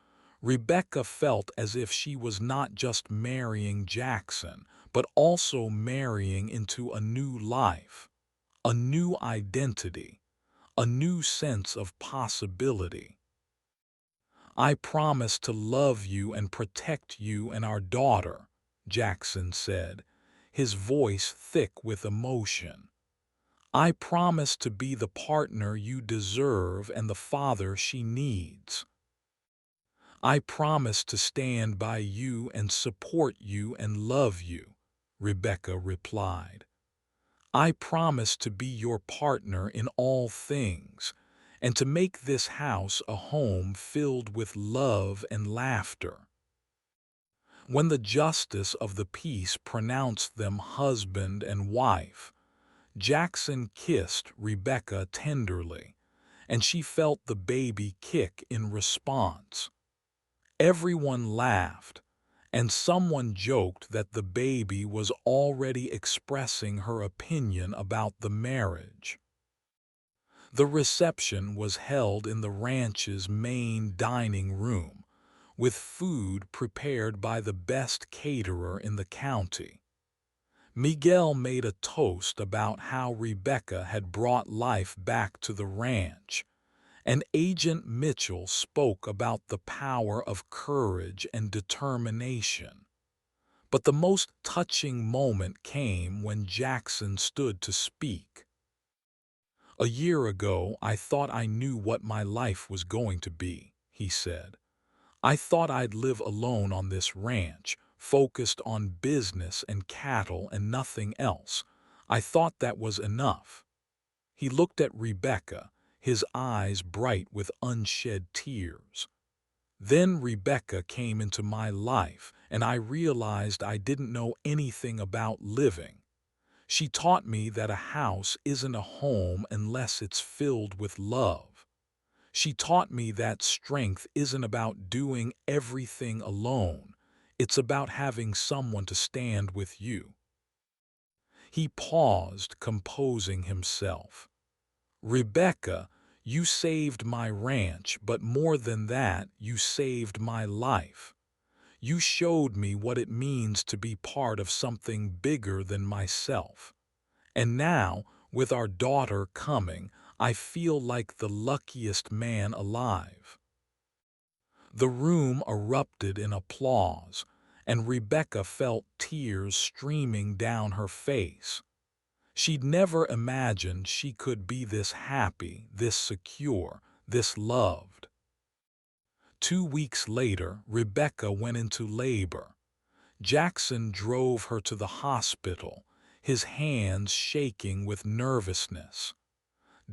Rebecca felt as if she was not just marrying Jackson, but also marrying into a new life, a new identity, a new sense of possibility. "I promise to love you and protect you and our daughter," Jackson said, his voice thick with emotion. "I promise to be the partner you deserve and the father she needs. I promise to stand by you and support you and love you," Rebecca replied. "I promise to be your partner in all things, and to make this house a home filled with love and laughter." When the justice of the peace pronounced them husband and wife, Jackson kissed Rebecca tenderly, and she felt the baby kick in response. Everyone laughed, and someone joked that the baby was already expressing her opinion about the marriage. The reception was held in the ranch's main dining room, with food prepared by the best caterer in the county. Miguel made a toast about how Rebecca had brought life back to the ranch, and Agent Mitchell spoke about the power of courage and determination. But the most touching moment came when Jackson stood to speak. "A year ago, I thought I knew what my life was going to be," he said. "I thought I'd live alone on this ranch, focused on business and cattle and nothing else. I thought that was enough." He looked at Rebecca, his eyes bright with unshed tears. "Then Rebecca came into my life, and I realized I didn't know anything about living. She taught me that a house isn't a home unless it's filled with love. She taught me that strength isn't about doing everything alone. It's about having someone to stand with you." He paused, composing himself. "Rebecca, you saved my ranch, but more than that, you saved my life. You showed me what it means to be part of something bigger than myself. And now, with our daughter coming, I feel like the luckiest man alive." The room erupted in applause, and Rebecca felt tears streaming down her face. She'd never imagined she could be this happy, this secure, this loved. 2 weeks later, Rebecca went into labor. Jackson drove her to the hospital, his hands shaking with nervousness.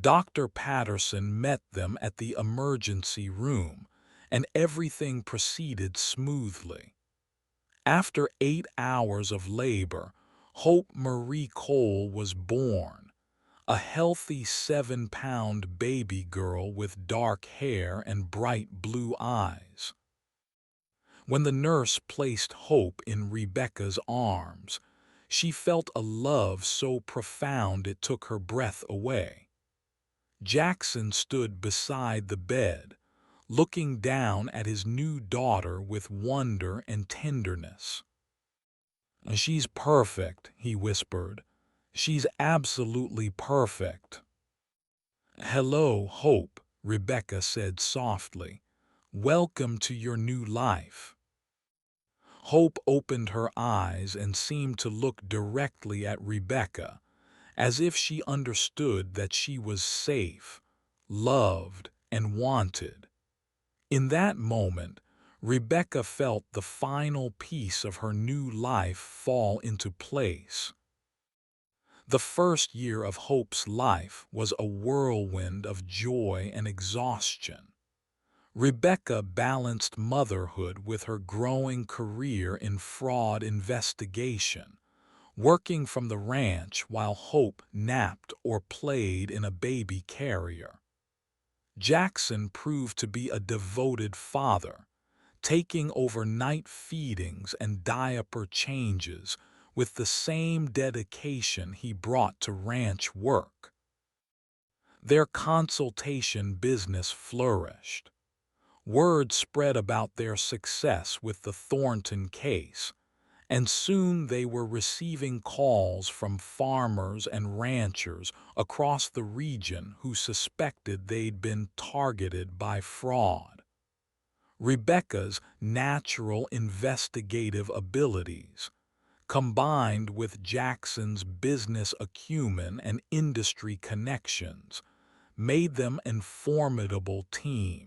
Dr. Patterson met them at the emergency room, and everything proceeded smoothly. After 8 hours of labor, Hope Marie Cole was born, a healthy 7-pound baby girl with dark hair and bright blue eyes. When the nurse placed Hope in Rebecca's arms, she felt a love so profound it took her breath away. Jackson stood beside the bed, looking down at his new daughter with wonder and tenderness. "She's perfect," he whispered. "She's absolutely perfect." "Hello, Hope," Rebecca said softly. "Welcome to your new life." Hope opened her eyes and seemed to look directly at Rebecca, as if she understood that she was safe, loved, and wanted. In that moment, Rebecca felt the final piece of her new life fall into place. The first year of Hope's life was a whirlwind of joy and exhaustion. Rebecca balanced motherhood with her growing career in fraud investigation, working from the ranch while Hope napped or played in a baby carrier. Jackson proved to be a devoted father, taking over night feedings and diaper changes with the same dedication he brought to ranch work. Their consultation business flourished. Word spread about their success with the Thornton case, and soon they were receiving calls from farmers and ranchers across the region who suspected they'd been targeted by fraud. Rebecca's natural investigative abilities, combined with Jackson's business acumen and industry connections, made them a formidable team.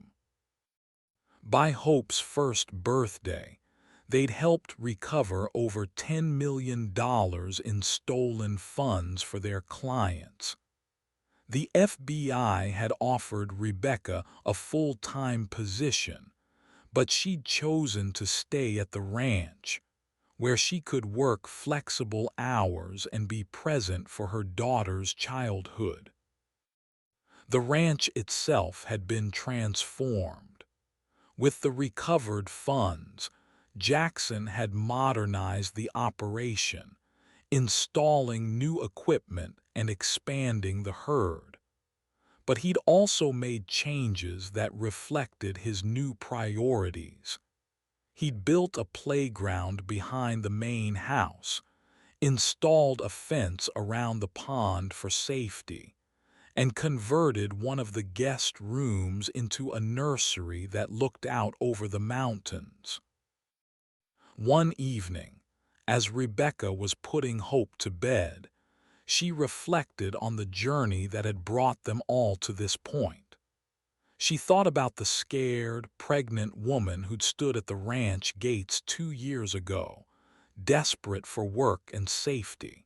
By Hope's first birthday, they'd helped recover over $10 million in stolen funds for their clients. The FBI had offered Rebecca a full-time position, but she'd chosen to stay at the ranch, where she could work flexible hours and be present for her daughter's childhood. The ranch itself had been transformed. With the recovered funds, Jackson had modernized the operation, installing new equipment and expanding the herd. But he'd also made changes that reflected his new priorities. He'd built a playground behind the main house, installed a fence around the pond for safety, and converted one of the guest rooms into a nursery that looked out over the mountains. One evening, as Rebecca was putting Hope to bed, she reflected on the journey that had brought them all to this point. She thought about the scared, pregnant woman who'd stood at the ranch gates 2 years ago, desperate for work and safety.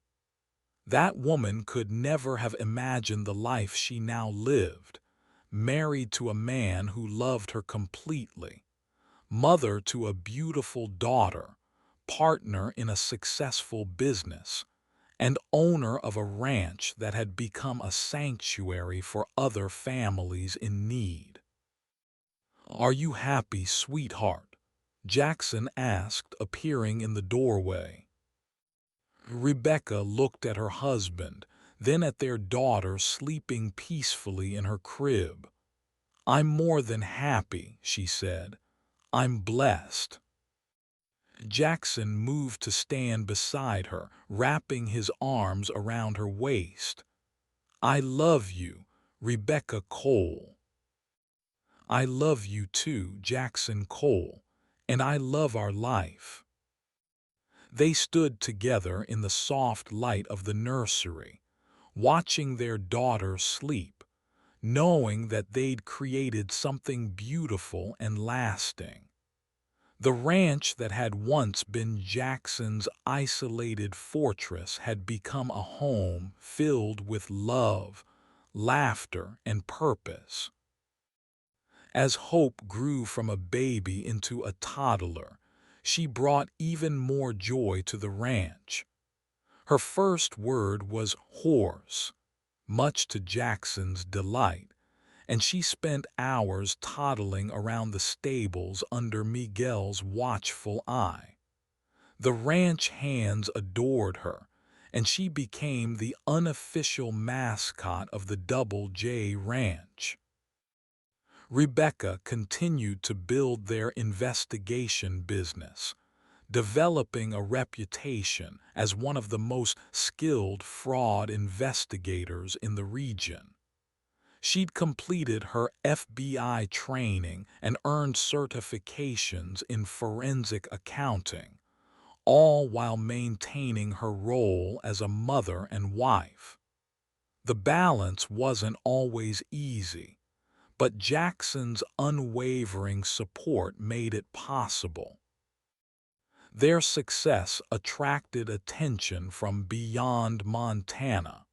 That woman could never have imagined the life she now lived, married to a man who loved her completely, mother to a beautiful daughter, partner in a successful business, and owner of a ranch that had become a sanctuary for other families in need. "Are you happy, sweetheart?" Jackson asked, appearing in the doorway. Rebecca looked at her husband, then at their daughter sleeping peacefully in her crib. "I'm more than happy," she said. "I'm blessed." Jackson moved to stand beside her, wrapping his arms around her waist. "I love you, Rebecca Cole." "I love you too, Jackson Cole, and I love our life." They stood together in the soft light of the nursery, watching their daughter sleep, knowing that they'd created something beautiful and lasting. The ranch that had once been Jackson's isolated fortress had become a home filled with love, laughter, and purpose. As Hope grew from a baby into a toddler, she brought even more joy to the ranch. Her first word was horse, much to Jackson's delight, and she spent hours toddling around the stables under Miguel's watchful eye. The ranch hands adored her, and she became the unofficial mascot of the Double J Ranch. Rebecca continued to build their investigation business, developing a reputation as one of the most skilled fraud investigators in the region. She'd completed her FBI training and earned certifications in forensic accounting, all while maintaining her role as a mother and wife. The balance wasn't always easy, but Jackson's unwavering support made it possible. Their success attracted attention from beyond Montana.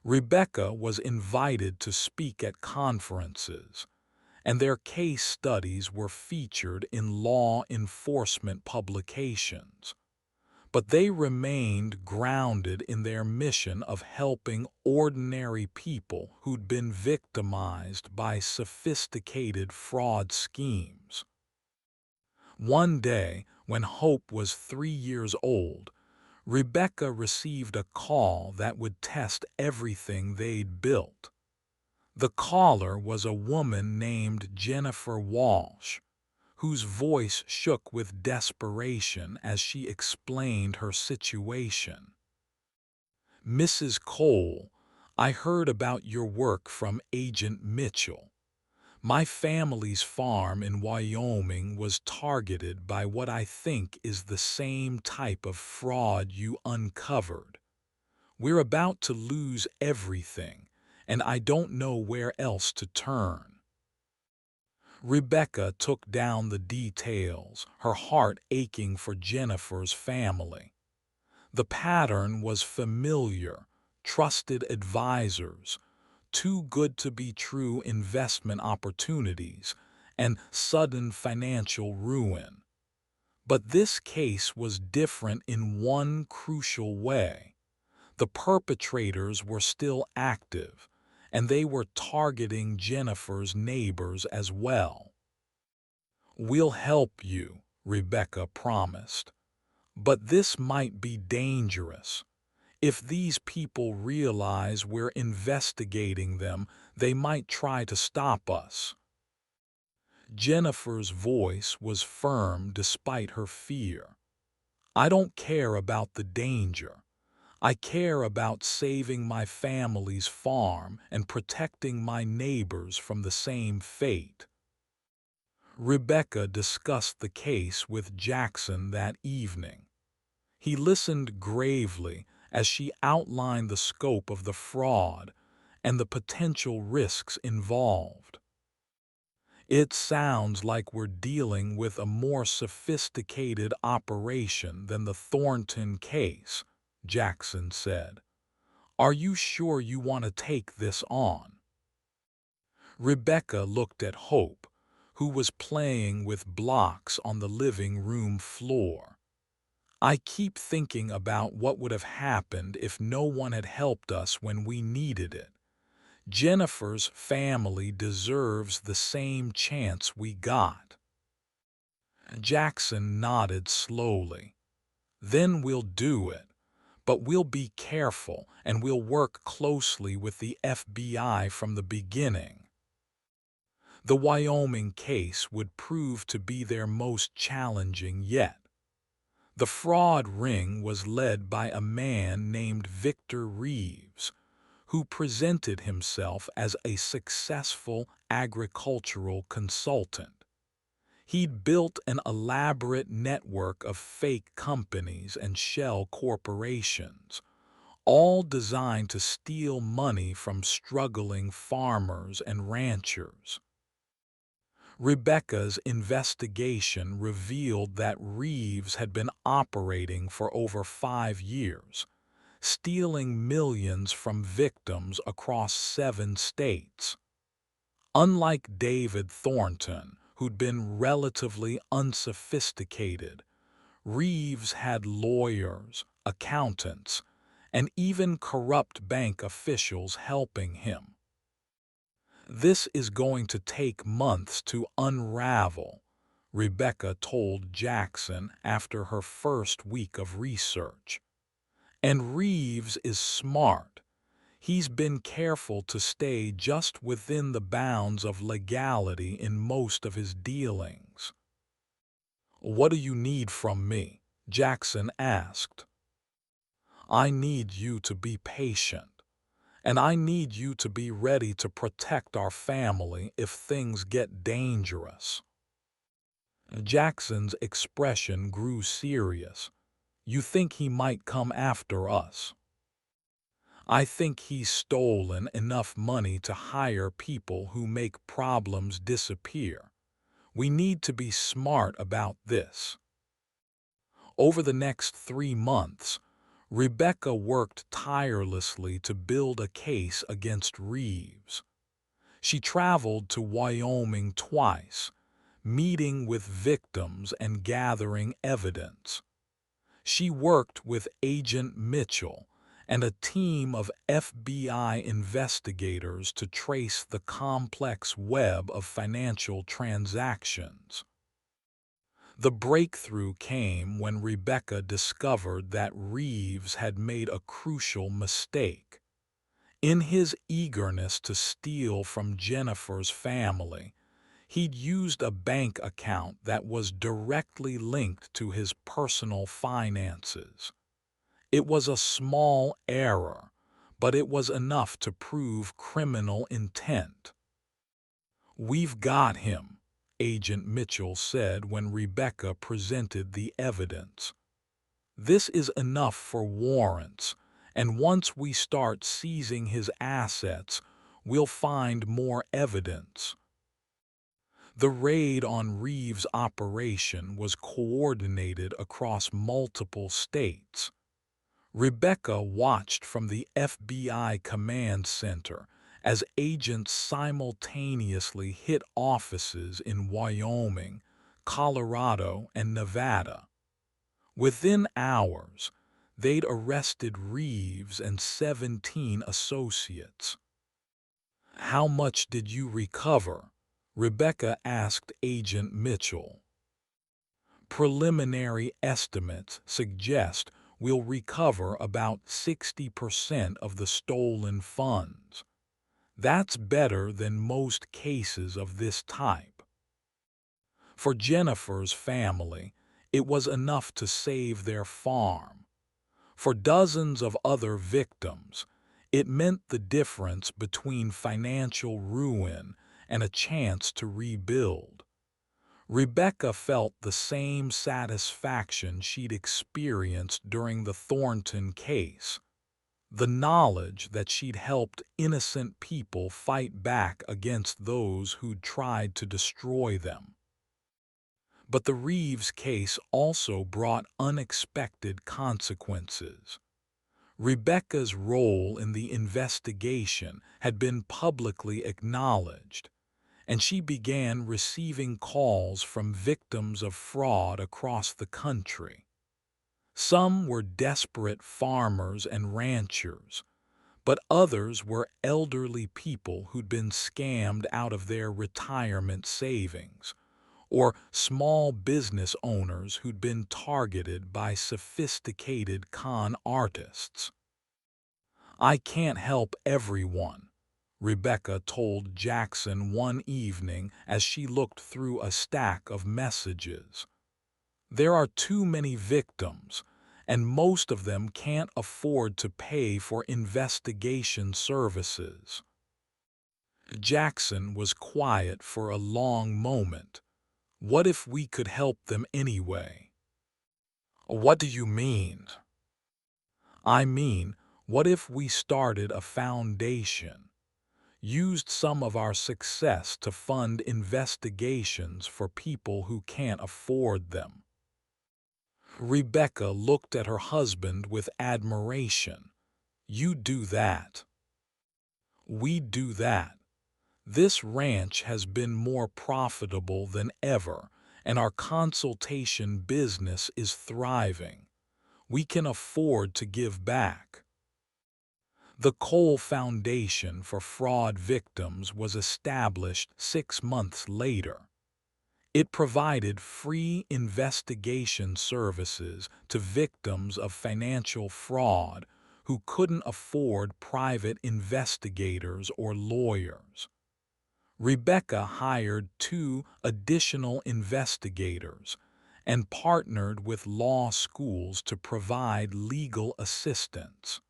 Rebecca was invited to speak at conferences, and their case studies were featured in law enforcement publications. But they remained grounded in their mission of helping ordinary people who'd been victimized by sophisticated fraud schemes. One day, when Hope was 3 years old, Rebecca received a call that would test everything they'd built. The caller was a woman named Jennifer Walsh, whose voice shook with desperation as she explained her situation. "Mrs. Cole, I heard about your work from Agent Mitchell. My family's farm in Wyoming was targeted by what I think is the same type of fraud you uncovered. We're about to lose everything, and I don't know where else to turn." Rebecca took down the details, her heart aching for Jennifer's family. The pattern was familiar: trusted advisors, too good to be true investment opportunities, and sudden financial ruin. But this case was different in one crucial way. The perpetrators were still active, and they were targeting Jennifer's neighbors as well. "We'll help you," Rebecca promised. "But this might be dangerous. If these people realize we're investigating them, they might try to stop us." Jennifer's voice was firm despite her fear. "I don't care about the danger. I care about saving my family's farm and protecting my neighbors from the same fate." Rebecca discussed the case with Jackson that evening. He listened gravely as she outlined the scope of the fraud and the potential risks involved. "It sounds like we're dealing with a more sophisticated operation than the Thornton case," Jackson said. "Are you sure you want to take this on?" Rebecca looked at Hope, who was playing with blocks on the living room floor. "I keep thinking about what would have happened if no one had helped us when we needed it. Jennifer's family deserves the same chance we got." Jackson nodded slowly. "Then we'll do it. But we'll be careful, and we'll work closely with the FBI from the beginning." The Wyoming case would prove to be their most challenging yet. The fraud ring was led by a man named Victor Reeves, who presented himself as a successful agricultural consultant. He'd built an elaborate network of fake companies and shell corporations, all designed to steal money from struggling farmers and ranchers. Rebecca's investigation revealed that Reeves had been operating for over 5 years, stealing millions from victims across 7 states. Unlike David Thornton, who'd been relatively unsophisticated, Reeves had lawyers, accountants, and even corrupt bank officials helping him. "This is going to take months to unravel," Rebecca told Jackson after her first week of research. "And Reeves is smart. He's been careful to stay just within the bounds of legality in most of his dealings." "What do you need from me?" Jackson asked. "I need you to be patient. And I need you to be ready to protect our family if things get dangerous." Jackson's expression grew serious. "You think he might come after us?" "I think he's stolen enough money to hire people who make problems disappear. We need to be smart about this." Over the next 3 months, Rebecca worked tirelessly to build a case against Reeves. She traveled to Wyoming twice, meeting with victims and gathering evidence. She worked with Agent Mitchell and a team of FBI investigators to trace the complex web of financial transactions. The breakthrough came when Rebecca discovered that Reeves had made a crucial mistake. In his eagerness to steal from Jennifer's family, he'd used a bank account that was directly linked to his personal finances. It was a small error, but it was enough to prove criminal intent. "We've got him," Agent Mitchell said when Rebecca presented the evidence. "This is enough for warrants, and once we start seizing his assets, we'll find more evidence." The raid on Reeves' operation was coordinated across multiple states. Rebecca watched from the FBI command center as agents simultaneously hit offices in Wyoming, Colorado, and Nevada. Within hours, they'd arrested Reeves and 17 associates. "How much did you recover?" Rebecca asked Agent Mitchell. "Preliminary estimates suggest we'll recover about 60% of the stolen funds. That's better than most cases of this type." For Jennifer's family, it was enough to save their farm. For dozens of other victims, it meant the difference between financial ruin and a chance to rebuild. Rebecca felt the same satisfaction she'd experienced during the Thornton case, the knowledge that she'd helped innocent people fight back against those who'd tried to destroy them. But the Reeves case also brought unexpected consequences. Rebecca's role in the investigation had been publicly acknowledged, and she began receiving calls from victims of fraud across the country. Some were desperate farmers and ranchers, but others were elderly people who'd been scammed out of their retirement savings, or small business owners who'd been targeted by sophisticated con artists. "I can't help everyone," Rebecca told Jackson one evening as she looked through a stack of messages. "There are too many victims, and most of them can't afford to pay for investigation services." Jackson was quiet for a long moment. "What if we could help them anyway?" "What do you mean?" "I mean, what if we started a foundation, used some of our success to fund investigations for people who can't afford them?" Rebecca looked at her husband with admiration. "You do that." "We do that. This ranch has been more profitable than ever, and our consultation business is thriving. We can afford to give back." The Cole Foundation for Fraud Victims was established 6 months later. It provided free investigation services to victims of financial fraud who couldn't afford private investigators or lawyers. Rebecca hired 2 additional investigators and partnered with law schools to provide legal assistance.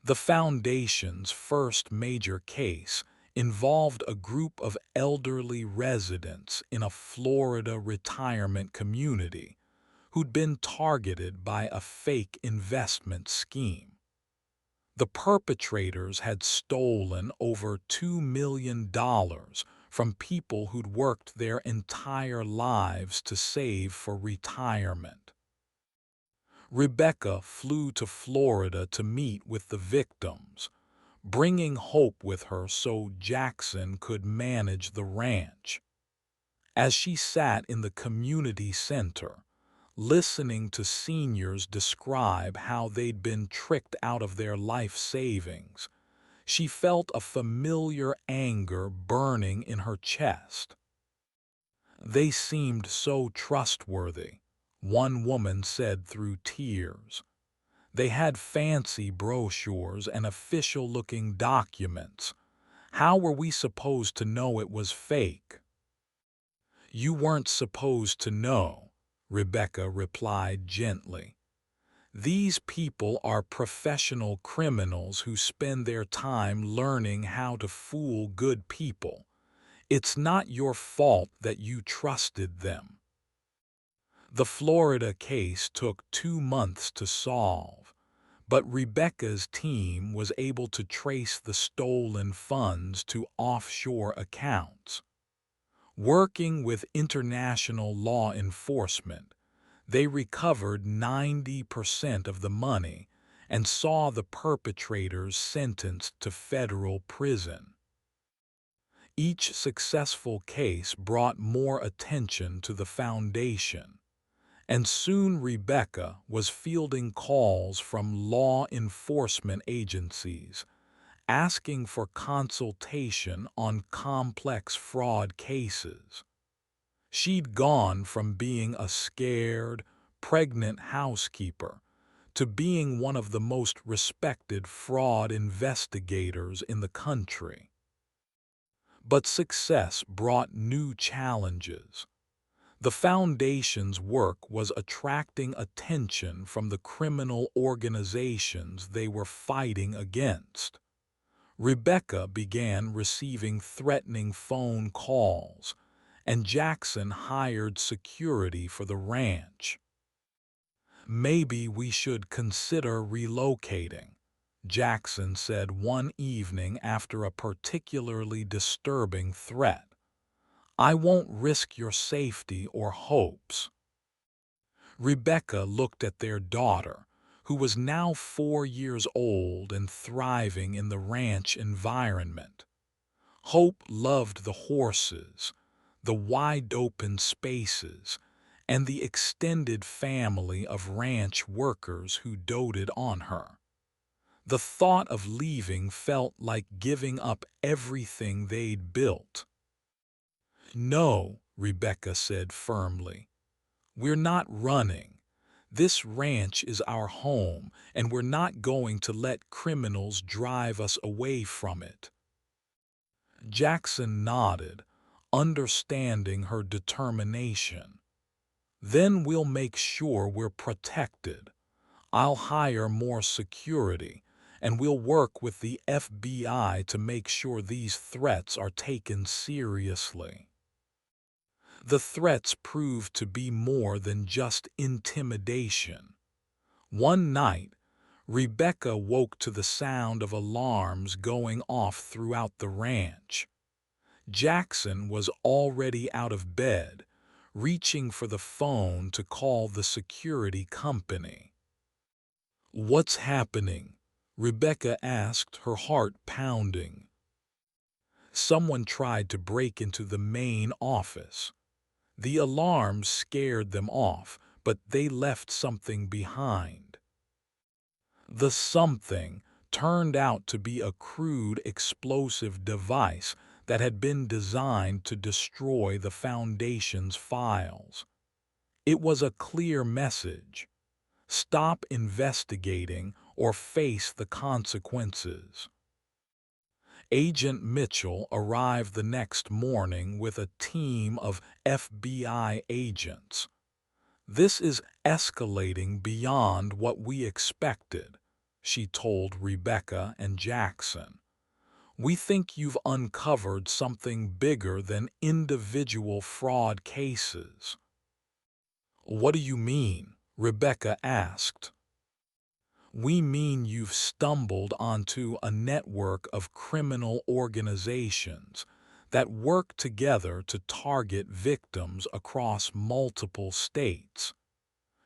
The Foundation's first major case involved a group of elderly residents in a Florida retirement community who'd been targeted by a fake investment scheme. The perpetrators had stolen over $2 million from people who'd worked their entire lives to save for retirement. Rebecca flew to Florida to meet with the victims, bringing hope with her so Jackson could manage the ranch. As she sat in the community center, listening to seniors describe how they'd been tricked out of their life savings, she felt a familiar anger burning in her chest. "They seemed so trustworthy," one woman said through tears. They had fancy brochures and official-looking documents. How were we supposed to know it was fake? You weren't supposed to know, Rebecca replied gently. These people are professional criminals who spend their time learning how to fool good people. It's not your fault that you trusted them. The Florida case took 2 months to solve, but Rebecca's team was able to trace the stolen funds to offshore accounts. Working with international law enforcement, they recovered 90% of the money and saw the perpetrators sentenced to federal prison. Each successful case brought more attention to the foundation, and soon Rebecca was fielding calls from law enforcement agencies asking for consultation on complex fraud cases. She'd gone from being a scared, pregnant housekeeper to being one of the most respected fraud investigators in the country. But success brought new challenges. The Foundation's work was attracting attention from the criminal organizations they were fighting against. Rebecca began receiving threatening phone calls, and Jackson hired security for the ranch. Maybe we should consider relocating, Jackson said one evening after a particularly disturbing threat. I won't risk your safety or hopes. Rebecca looked at their daughter, who was now 4 years old and thriving in the ranch environment. Hope loved the horses, the wide-open spaces, and the extended family of ranch workers who doted on her. The thought of leaving felt like giving up everything they'd built. No, Rebecca said firmly. We're not running. This ranch is our home, and we're not going to let criminals drive us away from it. Jackson nodded, understanding her determination. Then we'll make sure we're protected. I'll hire more security, and we'll work with the FBI to make sure these threats are taken seriously. The threats proved to be more than just intimidation. One night, Rebecca woke to the sound of alarms going off throughout the ranch. Jackson was already out of bed, reaching for the phone to call the security company. "What's happening?" Rebecca asked, her heart pounding. Someone tried to break into the main office. The alarms scared them off, but they left something behind. The something turned out to be a crude explosive device that had been designed to destroy the Foundation's files. It was a clear message: stop investigating or face the consequences. Agent Mitchell arrived the next morning with a team of FBI agents. "This is escalating beyond what we expected," she told Rebecca and Jackson. "We think you've uncovered something bigger than individual fraud cases." "What do you mean?" Rebecca asked. "We mean you've stumbled onto a network of criminal organizations that work together to target victims across multiple states.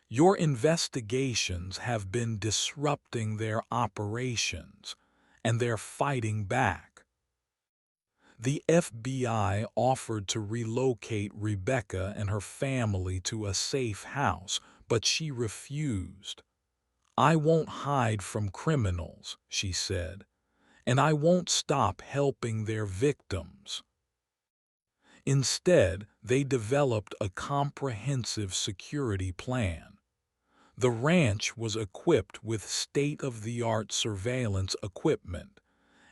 Your investigations have been disrupting their operations, and they're fighting back." The FBI offered to relocate Rebecca and her family to a safe house, but she refused. "I won't hide from criminals," she said, "and I won't stop helping their victims." Instead, they developed a comprehensive security plan. The ranch was equipped with state-of-the-art surveillance equipment,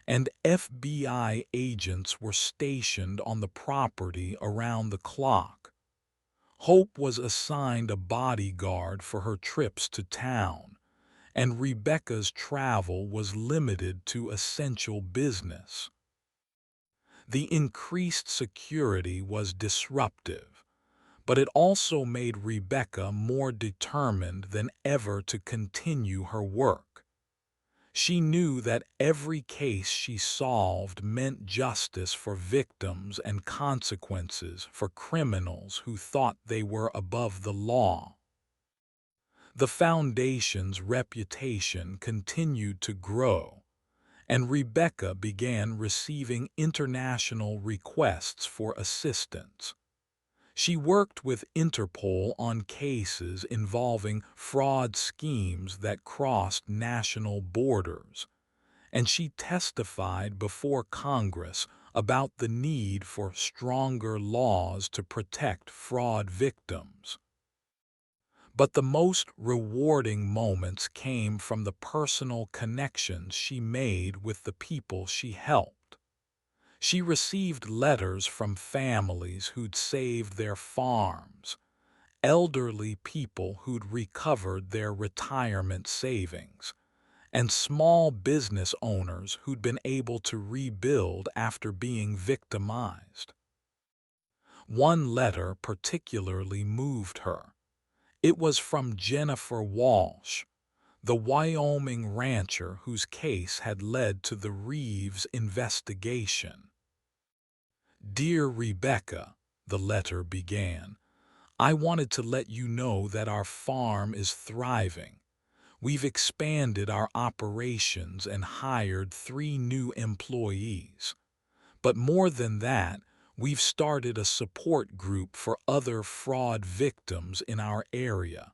and FBI agents were stationed on the property around the clock. Hope was assigned a bodyguard for her trips to town, and Rebecca's travel was limited to essential business. The increased security was disruptive, but it also made Rebecca more determined than ever to continue her work. She knew that every case she solved meant justice for victims and consequences for criminals who thought they were above the law. The foundation's reputation continued to grow, and Rebecca began receiving international requests for assistance. She worked with Interpol on cases involving fraud schemes that crossed national borders, and she testified before Congress about the need for stronger laws to protect fraud victims. But the most rewarding moments came from the personal connections she made with the people she helped. She received letters from families who'd saved their farms, elderly people who'd recovered their retirement savings, and small business owners who'd been able to rebuild after being victimized. One letter particularly moved her. It was from Jennifer Walsh, the Wyoming rancher whose case had led to the Reeves investigation. "Dear Rebecca," the letter began, "I wanted to let you know that our farm is thriving. We've expanded our operations and hired 3 new employees. But more than that, we've started a support group for other fraud victims in our area.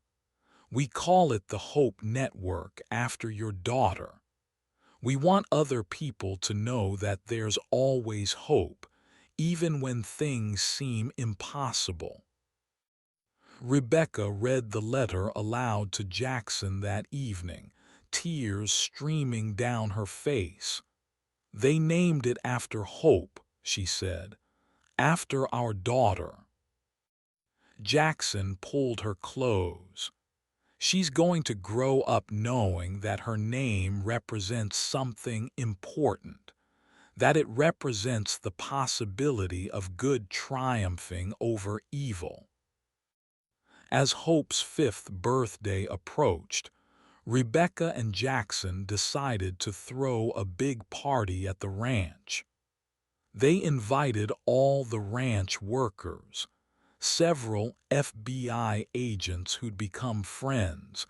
We call it the Hope Network after your daughter. We want other people to know that there's always hope, even when things seem impossible." Rebecca read the letter aloud to Jackson that evening, tears streaming down her face. "They named it after Hope," she said, "after our daughter." Jackson pulled her close. "She's going to grow up knowing that her name represents something important, that it represents the possibility of good triumphing over evil." As Hope's 5th birthday approached, Rebecca and Jackson decided to throw a big party at the ranch. They invited all the ranch workers, several FBI agents who'd become friends,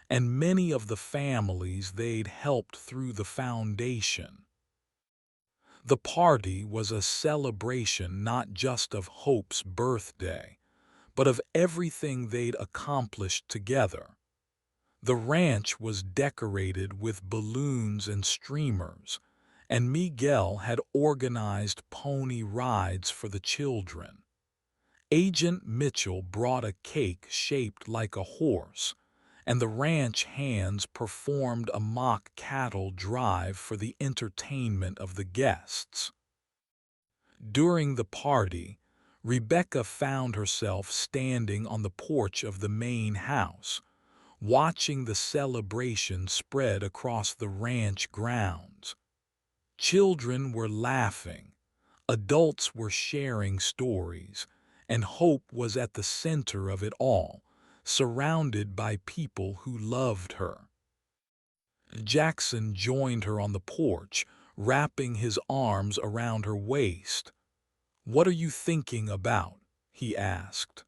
and many of the families they'd helped through the foundation. The party was a celebration not just of Hope's birthday, but of everything they'd accomplished together. The ranch was decorated with balloons and streamers, and Miguel had organized pony rides for the children. Agent Mitchell brought a cake shaped like a horse, and the ranch hands performed a mock cattle drive for the entertainment of the guests. During the party, Rebecca found herself standing on the porch of the main house, watching the celebration spread across the ranch grounds. Children were laughing, adults were sharing stories, and Hope was at the center of it all, surrounded by people who loved her. Jackson joined her on the porch, wrapping his arms around her waist. "What are you thinking about?" he asked.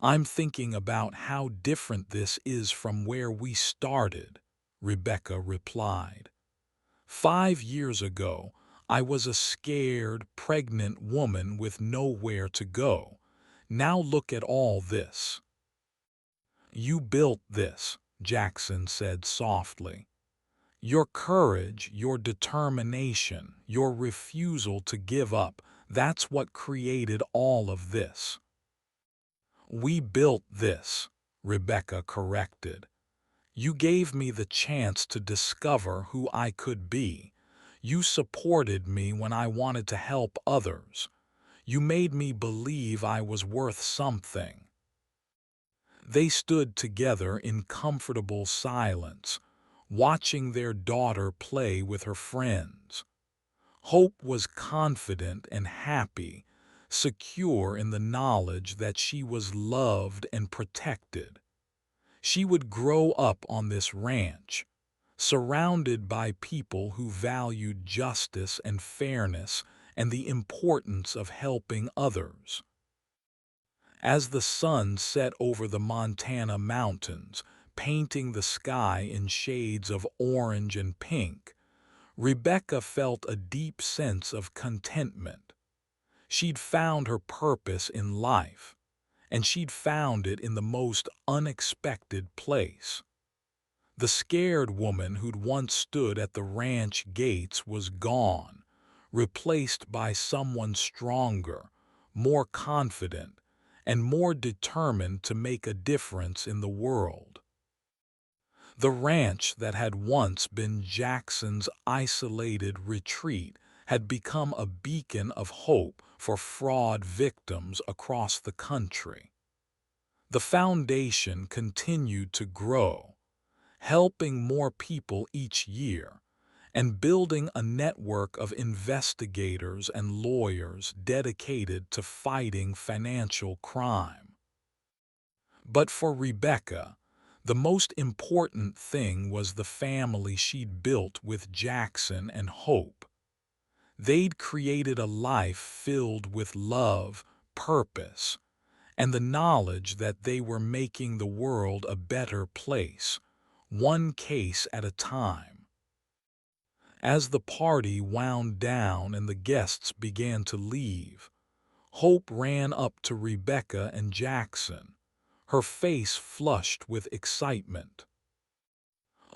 "I'm thinking about how different this is from where we started," Rebecca replied. "5 years ago, I was a scared, pregnant woman with nowhere to go. Now look at all this." "You built this," Jackson said softly. "Your courage, your determination, your refusal to give up, that's what created all of this." "We built this," Rebecca corrected. You gave me the chance to discover who I could be. You supported me when I wanted to help others. You made me believe I was worth something. They stood together in comfortable silence, watching their daughter play with her friends. Hope was confident and happy, secure in the knowledge that she was loved and protected. She would grow up on this ranch, surrounded by people who valued justice and fairness and the importance of helping others. As the sun set over the Montana mountains, painting the sky in shades of orange and pink, Rebecca felt a deep sense of contentment. She'd found her purpose in life, and she'd found it in the most unexpected place. The scared woman who'd once stood at the ranch gates was gone, replaced by someone stronger, more confident, and more determined to make a difference in the world. The ranch that had once been Jackson's isolated retreat had become a beacon of hope for fraud victims across the country. The foundation continued to grow, helping more people each year, and building a network of investigators and lawyers dedicated to fighting financial crime. But for Rebecca, the most important thing was the family she'd built with Jackson and Hope. They'd created a life filled with love, purpose, and the knowledge that they were making the world a better place, one case at a time. As the party wound down and the guests began to leave, Hope ran up to Rebecca and Jackson, her face flushed with excitement.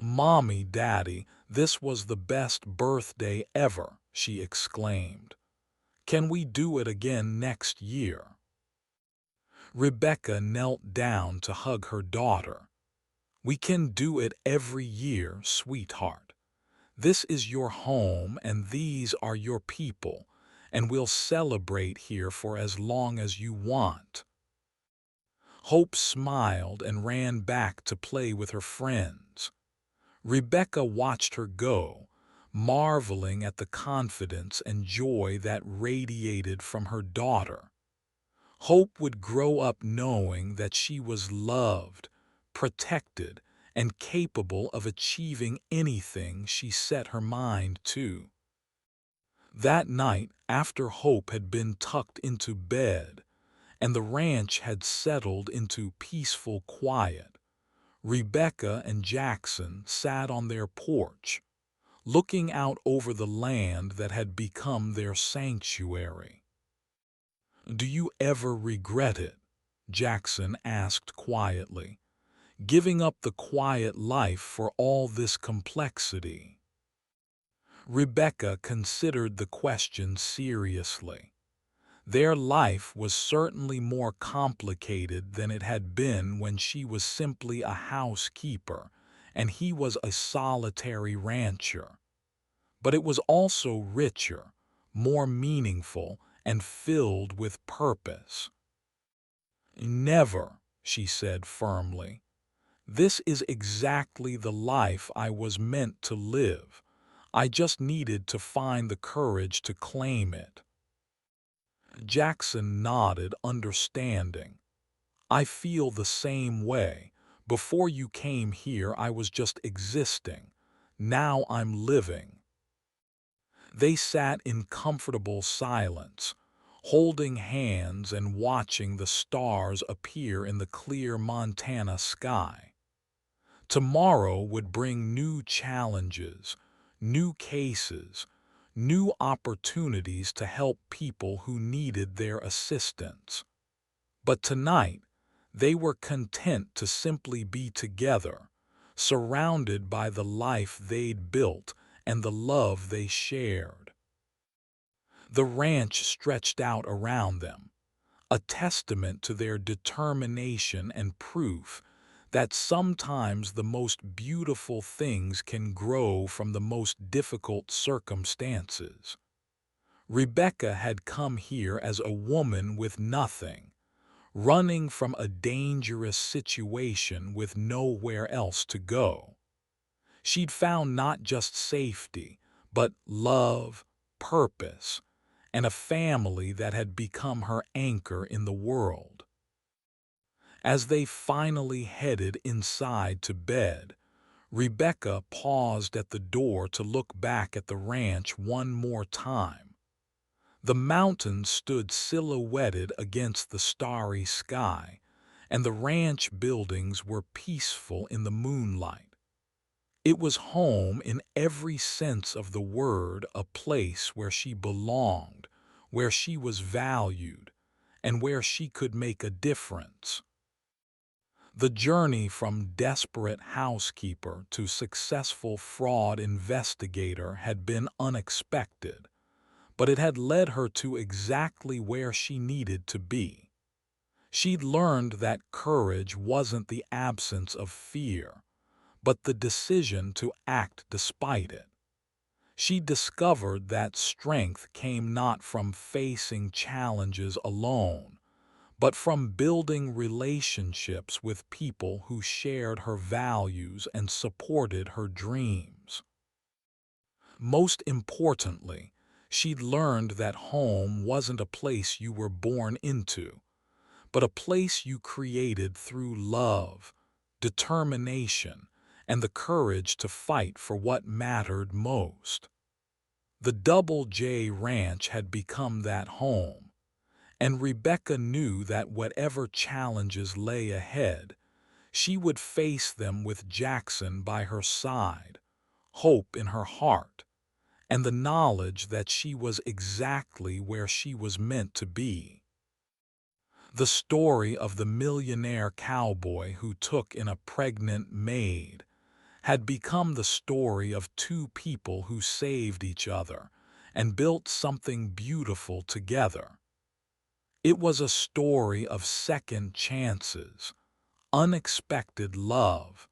"Mommy, Daddy, this was the best birthday ever," she exclaimed. "Can we do it again next year?" Rebecca knelt down to hug her daughter. "We can do it every year, sweetheart. This is your home and these are your people, and we'll celebrate here for as long as you want." Hope smiled and ran back to play with her friends. Rebecca watched her go, marveling at the confidence and joy that radiated from her daughter. Hope would grow up knowing that she was loved, protected, and capable of achieving anything she set her mind to. That night, after Hope had been tucked into bed, and the ranch had settled into peaceful quiet, Rebecca and Jackson sat on their porch, looking out over the land that had become their sanctuary. "Do you ever regret it?" Jackson asked quietly. "Giving up the quiet life for all this complexity?" Rebecca considered the question seriously. Their life was certainly more complicated than it had been when she was simply a housekeeper and he was a solitary rancher. But it was also richer, more meaningful, and filled with purpose. "Never," she said firmly. "This is exactly the life I was meant to live. I just needed to find the courage to claim it." Jackson nodded, understanding. "I feel the same way. Before you came here, I was just existing. Now I'm living." They sat in comfortable silence, holding hands and watching the stars appear in the clear Montana sky. Tomorrow would bring new challenges, new cases, new opportunities to help people who needed their assistance. But tonight, they were content to simply be together, surrounded by the life they'd built and the love they shared. The ranch stretched out around them, a testament to their determination and proof that sometimes the most beautiful things can grow from the most difficult circumstances. Rebecca had come here as a woman with nothing, running from a dangerous situation with nowhere else to go. She'd found not just safety, but love, purpose, and a family that had become her anchor in the world. As they finally headed inside to bed, Rebecca paused at the door to look back at the ranch one more time. The mountains stood silhouetted against the starry sky, and the ranch buildings were peaceful in the moonlight. It was home in every sense of the word, a place where she belonged, where she was valued, and where she could make a difference. The journey from desperate housekeeper to successful fraud investigator had been unexpected, but it had led her to exactly where she needed to be. She'd learned that courage wasn't the absence of fear, but the decision to act despite it. She discovered that strength came not from facing challenges alone, but from building relationships with people who shared her values and supported her dreams. Most importantly, she'd learned that home wasn't a place you were born into, but a place you created through love, determination, and the courage to fight for what mattered most. The Double J Ranch had become that home, and Rebecca knew that whatever challenges lay ahead, she would face them with Jackson by her side, hope in her heart, and the knowledge that she was exactly where she was meant to be. The story of the millionaire cowboy who took in a pregnant maid had become the story of two people who saved each other and built something beautiful together. It was a story of second chances, unexpected love,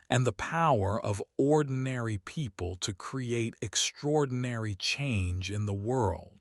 and the power of ordinary people to create extraordinary change in the world.